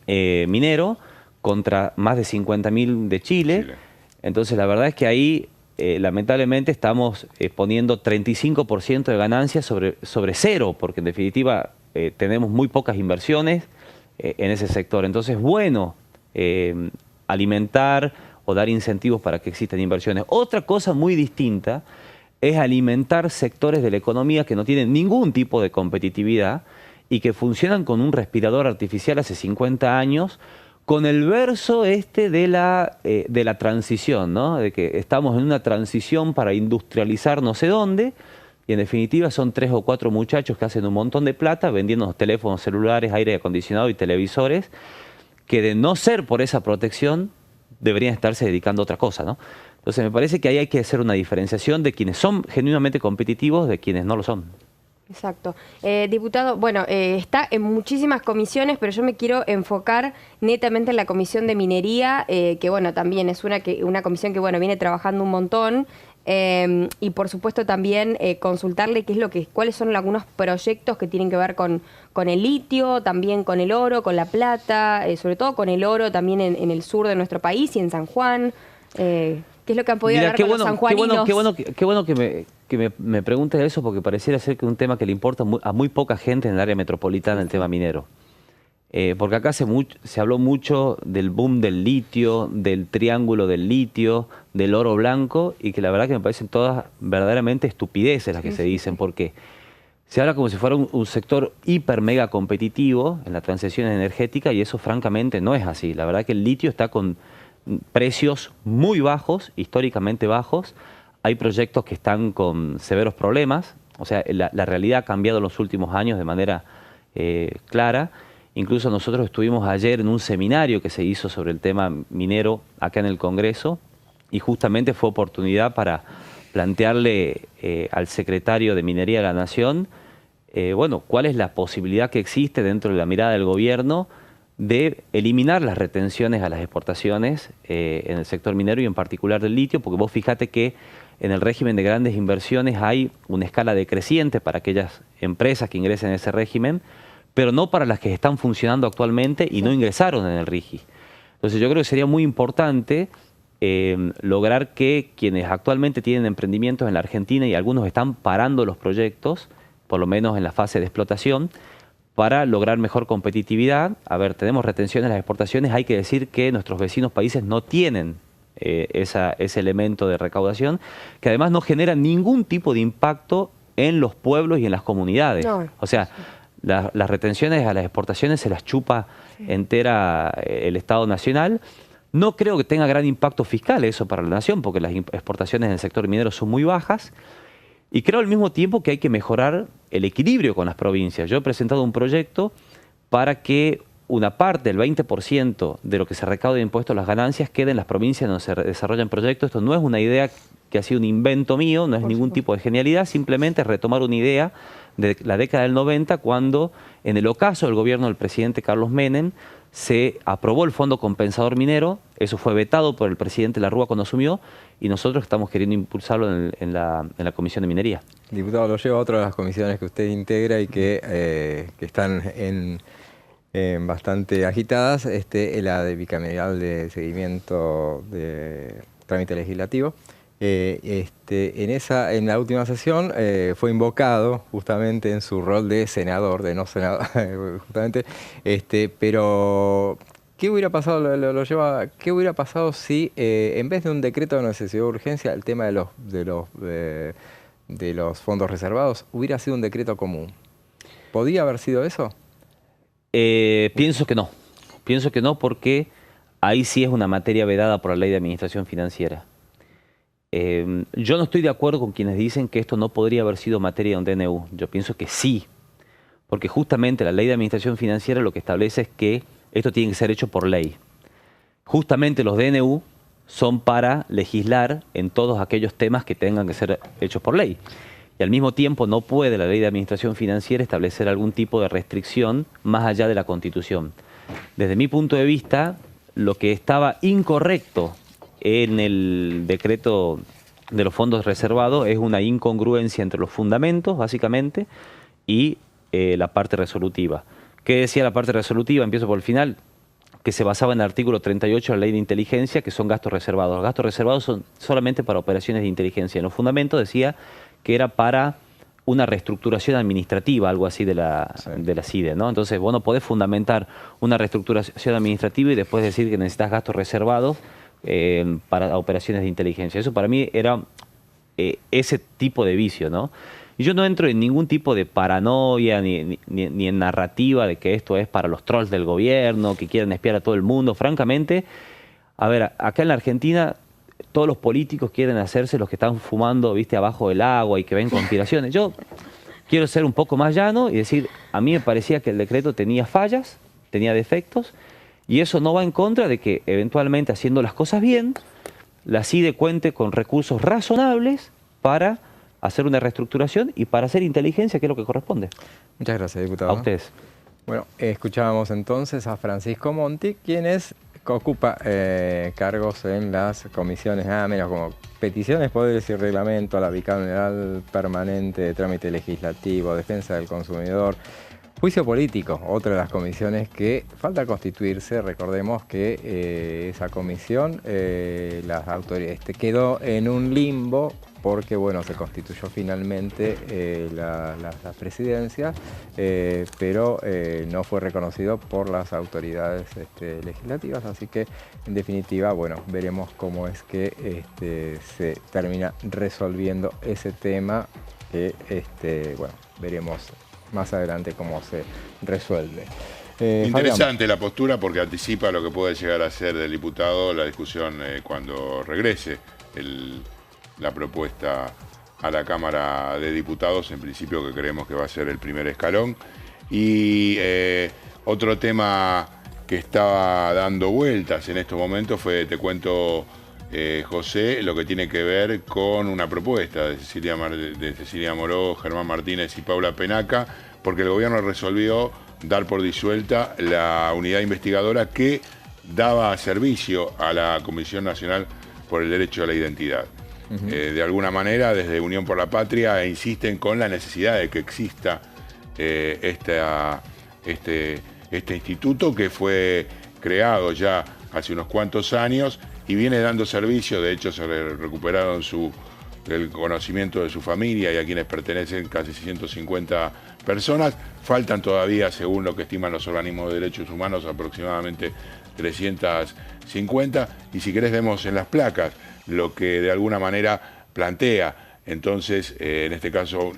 Speaker 10: minero contra más de 50.000 de Chile. Entonces, la verdad es que ahí, lamentablemente, estamos poniendo 35% de ganancias sobre cero, porque en definitiva tenemos muy pocas inversiones en ese sector. Entonces, bueno, alimentar o dar incentivos para que existan inversiones. Otra cosa muy distinta es alimentar sectores de la economía que no tienen ningún tipo de competitividad y que funcionan con un respirador artificial hace 50 años, con el verso de la transición, ¿no? De que estamos en una transición para industrializar no sé dónde, y en definitiva son 3 o 4 muchachos que hacen un montón de plata vendiendo teléfonos celulares, aire acondicionado y televisores, que de no ser por esa protección deberían estarse dedicando a otra cosa, ¿no? Entonces me parece que ahí hay que hacer una diferenciación de quienes son genuinamente competitivos de quienes no lo son.
Speaker 2: Exacto. Diputado, bueno, está en muchísimas comisiones, pero yo me quiero enfocar netamente en la Comisión de Minería, que bueno, también es una comisión que bueno, viene trabajando un montón, y por supuesto también consultarle cuáles son algunos proyectos que tienen que ver con el litio, también con el oro, con la plata, sobre todo con el oro también en el sur de nuestro país y en San Juan. ¿Qué es lo que han podido hablar con los sanjuaninos?
Speaker 10: Qué bueno que me preguntes eso, porque pareciera ser que es un tema que le importa a muy poca gente en el área metropolitana, el tema minero. Porque acá se habló mucho del boom del litio, del triángulo del litio, del oro blanco, y que la verdad que me parecen todas verdaderamente estupideces las que se dicen, porque se habla como si fuera un sector hiper mega competitivo en la transición energética, y eso francamente no es así. La verdad que el litio está con precios muy bajos, históricamente bajos. Hay proyectos que están con severos problemas, o sea, la realidad ha cambiado en los últimos años de manera clara. Incluso nosotros estuvimos ayer en un seminario que se hizo sobre el tema minero acá en el Congreso, y justamente fue oportunidad para plantearle al secretario de Minería de la Nación, bueno, cuál es la posibilidad que existe dentro de la mirada del gobierno de eliminar las retenciones a las exportaciones en el sector minero y en particular del litio, porque vos fíjate que en el régimen de grandes inversiones hay una escala decreciente para aquellas empresas que ingresen en ese régimen, pero no para las que están funcionando actualmente y no ingresaron en el RIGI. Entonces yo creo que sería muy importante lograr que quienes actualmente tienen emprendimientos en la Argentina, y algunos están parando los proyectos, por lo menos en la fase de explotación, para lograr mejor competitividad. A ver, tenemos retenciones en las exportaciones, hay que decir que nuestros vecinos países no tienen ese elemento de recaudación, que además no genera ningún tipo de impacto en los pueblos y en las comunidades. No. O sea, las retenciones a las exportaciones se las chupa entera el Estado Nacional. No creo que tenga gran impacto fiscal eso para la nación, porque las exportaciones en el sector minero son muy bajas. Y creo al mismo tiempo que hay que mejorar el equilibrio con las provincias. Yo he presentado un proyecto para que una parte, el 20% de lo que se recaude de impuestos a las ganancias, quede en las provincias donde se desarrollan proyectos. Esto no es una idea que ha sido un invento mío, no es ningún tipo de genialidad, simplemente es retomar una idea de la década del 90, cuando en el ocaso del gobierno del presidente Carlos Menem se aprobó el Fondo Compensador Minero. Eso fue vetado por el presidente Larrúa cuando asumió, y nosotros estamos queriendo impulsarlo en la Comisión de Minería.
Speaker 1: Diputado, lo lleva a otra de las comisiones que usted integra y que están bastante agitadas, la de bicameral de seguimiento de trámite legislativo. En la última sesión fue invocado justamente en su rol de senador, de no senador, justamente, pero ¿qué hubiera pasado? ¿Qué hubiera pasado si en vez de un decreto de necesidad de urgencia, el tema de los fondos reservados hubiera sido un decreto común? ¿Podía haber sido eso?
Speaker 10: Pienso que no. Pienso que no, porque ahí sí es una materia vedada por la Ley de Administración Financiera. Yo no estoy de acuerdo con quienes dicen que esto no podría haber sido materia de un DNU. Yo pienso que sí, porque justamente la Ley de Administración Financiera lo que establece es que esto tiene que ser hecho por ley. Justamente los DNU son para legislar en todos aquellos temas que tengan que ser hechos por ley. Y al mismo tiempo no puede la Ley de Administración Financiera establecer algún tipo de restricción más allá de la Constitución. Desde mi punto de vista, lo que estaba incorrecto en el decreto de los fondos reservados es una incongruencia entre los fundamentos, básicamente, y la parte resolutiva. ¿Qué decía la parte resolutiva? Empiezo por el final, que se basaba en el artículo 38 de la Ley de Inteligencia, que son gastos reservados. Los gastos reservados son solamente para operaciones de inteligencia. En los fundamentos decía que era para una reestructuración administrativa, algo así de la CIDE, ¿no? Entonces, vos no podés fundamentar una reestructuración administrativa y después decir que necesitas gastos reservados para operaciones de inteligencia. Eso para mí era ese tipo de vicio, ¿no? Y yo no entro en ningún tipo de paranoia ni en narrativa de que esto es para los trolls del gobierno, que quieren espiar a todo el mundo. Francamente, a ver, acá en la Argentina todos los políticos quieren hacerse los que están fumando, viste, abajo del agua y que ven conspiraciones. Yo quiero ser un poco más llano y decir, a mí me parecía que el decreto tenía fallas, tenía defectos, y eso no va en contra de que eventualmente haciendo las cosas bien, la CIDE cuente con recursos razonables para hacer una reestructuración y para hacer inteligencia, que es lo que corresponde.
Speaker 1: Muchas gracias, diputado.
Speaker 10: A ustedes.
Speaker 1: Bueno, escuchábamos entonces a Francisco Monti, quien ocupa cargos en las comisiones nada menos como peticiones, poderes y reglamento, la bicameral permanente de trámite legislativo, defensa del consumidor, juicio político, otra de las comisiones que falta constituirse. Recordemos que esa comisión las autoridades quedó en un limbo porque bueno, se constituyó finalmente la presidencia, pero no fue reconocido por las autoridades legislativas, así que en definitiva, bueno, veremos cómo es que se termina resolviendo ese tema, que bueno, veremos más adelante cómo se resuelve.
Speaker 3: Interesante la postura porque anticipa lo que puede llegar a ser del diputado la discusión cuando regrese la propuesta a la Cámara de Diputados, en principio que creemos que va a ser el primer escalón. Y otro tema que estaba dando vueltas en estos momentos fue, te cuento, José, lo que tiene que ver con una propuesta de Cecilia Moró, Germán Martínez y Paula Penaca, porque el gobierno resolvió dar por disuelta la unidad investigadora que daba servicio a la Comisión Nacional por el Derecho a la Identidad. De alguna manera, desde Unión por la Patria insisten con la necesidad de que exista este instituto que fue creado ya hace unos cuantos años y viene dando servicio. De hecho, se recuperaron el conocimiento de su familia y a quienes pertenecen casi 150 personas. Faltan todavía, según lo que estiman los organismos de derechos humanos, aproximadamente 350. Y si querés, vemos en las placas lo que de alguna manera plantea. Entonces, en este caso,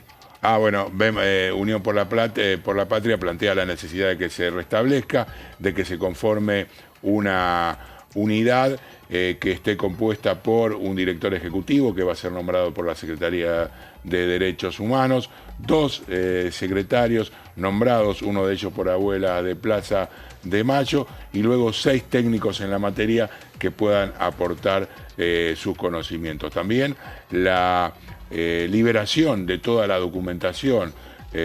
Speaker 3: Unión por la Patria plantea la necesidad de que se restablezca, de que se conforme una unidad que esté compuesta por un director ejecutivo que va a ser nombrado por la Secretaría de Derechos Humanos, 2 secretarios nombrados, uno de ellos por Abuela de Plaza de Mayo, y luego 6 técnicos en la materia que puedan aportar sus conocimientos. También la liberación de toda la documentación,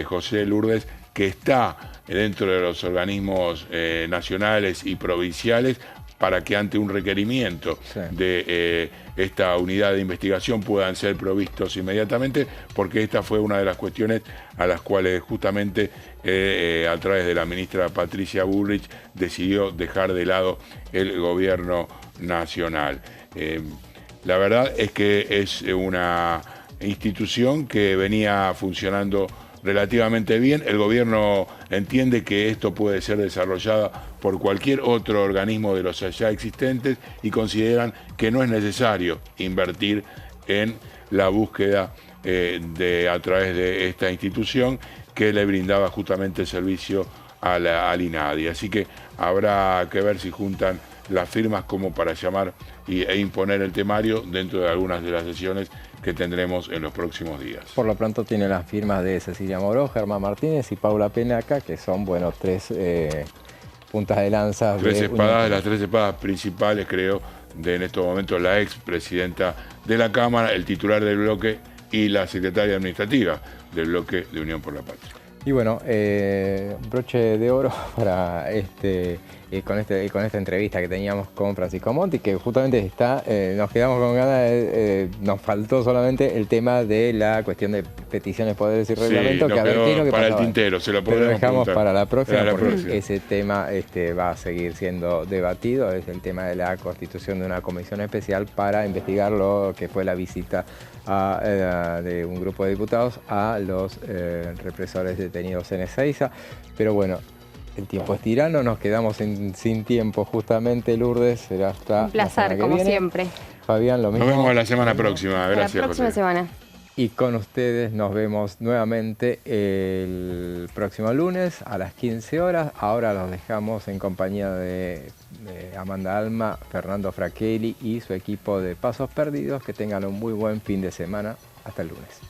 Speaker 3: José Lourdes, que está dentro de los organismos nacionales y provinciales, para que ante un requerimiento de esta unidad de investigación puedan ser provistos inmediatamente, porque esta fue una de las cuestiones a las cuales justamente a través de la ministra Patricia Bullrich decidió dejar de lado el gobierno nacional. La verdad es que es una institución que venía funcionando relativamente bien. El gobierno entiende que esto puede ser desarrollado por cualquier otro organismo de los ya existentes y consideran que no es necesario invertir en la búsqueda a través de esta institución que le brindaba justamente servicio al INADI. Así que habrá que ver si juntan las firmas como para llamar e imponer el temario dentro de algunas de las sesiones que tendremos en los próximos días.
Speaker 1: Por lo pronto tiene las firmas de Cecilia Moró, Germán Martínez y Paula Penaca, que son, bueno, 3 puntas de lanza.
Speaker 3: Las 3 espadas principales, creo, en estos momentos la expresidenta de la Cámara, el titular del bloque y la secretaria administrativa del bloque de Unión por la Patria.
Speaker 1: Y bueno, broche de oro para con esta entrevista que teníamos con Francisco Monti, que justamente nos quedamos con ganas, nos faltó solamente el tema de la cuestión de peticiones, poderes y reglamentos, que a ver qué es lo que
Speaker 3: para
Speaker 1: pasaba.
Speaker 3: el tintero, se lo podemos
Speaker 1: dejamos
Speaker 3: preguntar
Speaker 1: para la próxima, porque ese tema va a seguir siendo debatido. Es el tema de la constitución de una comisión especial para investigar lo que fue la visita de un grupo de diputados a los represores detenidos en Ezeiza. Pero bueno, el tiempo es tirano, nos quedamos sin tiempo justamente, Lourdes. Será hasta
Speaker 2: un placer, como siempre.
Speaker 1: Fabián, lo mismo.
Speaker 3: Nos vemos la semana próxima. Gracias,
Speaker 2: la próxima semana.
Speaker 1: Y con ustedes nos vemos nuevamente el próximo lunes a las 15 horas. Ahora los dejamos en compañía de Amanda Alma, Fernando Fracchelli y su equipo de Pasos Perdidos. Que tengan un muy buen fin de semana. Hasta el lunes.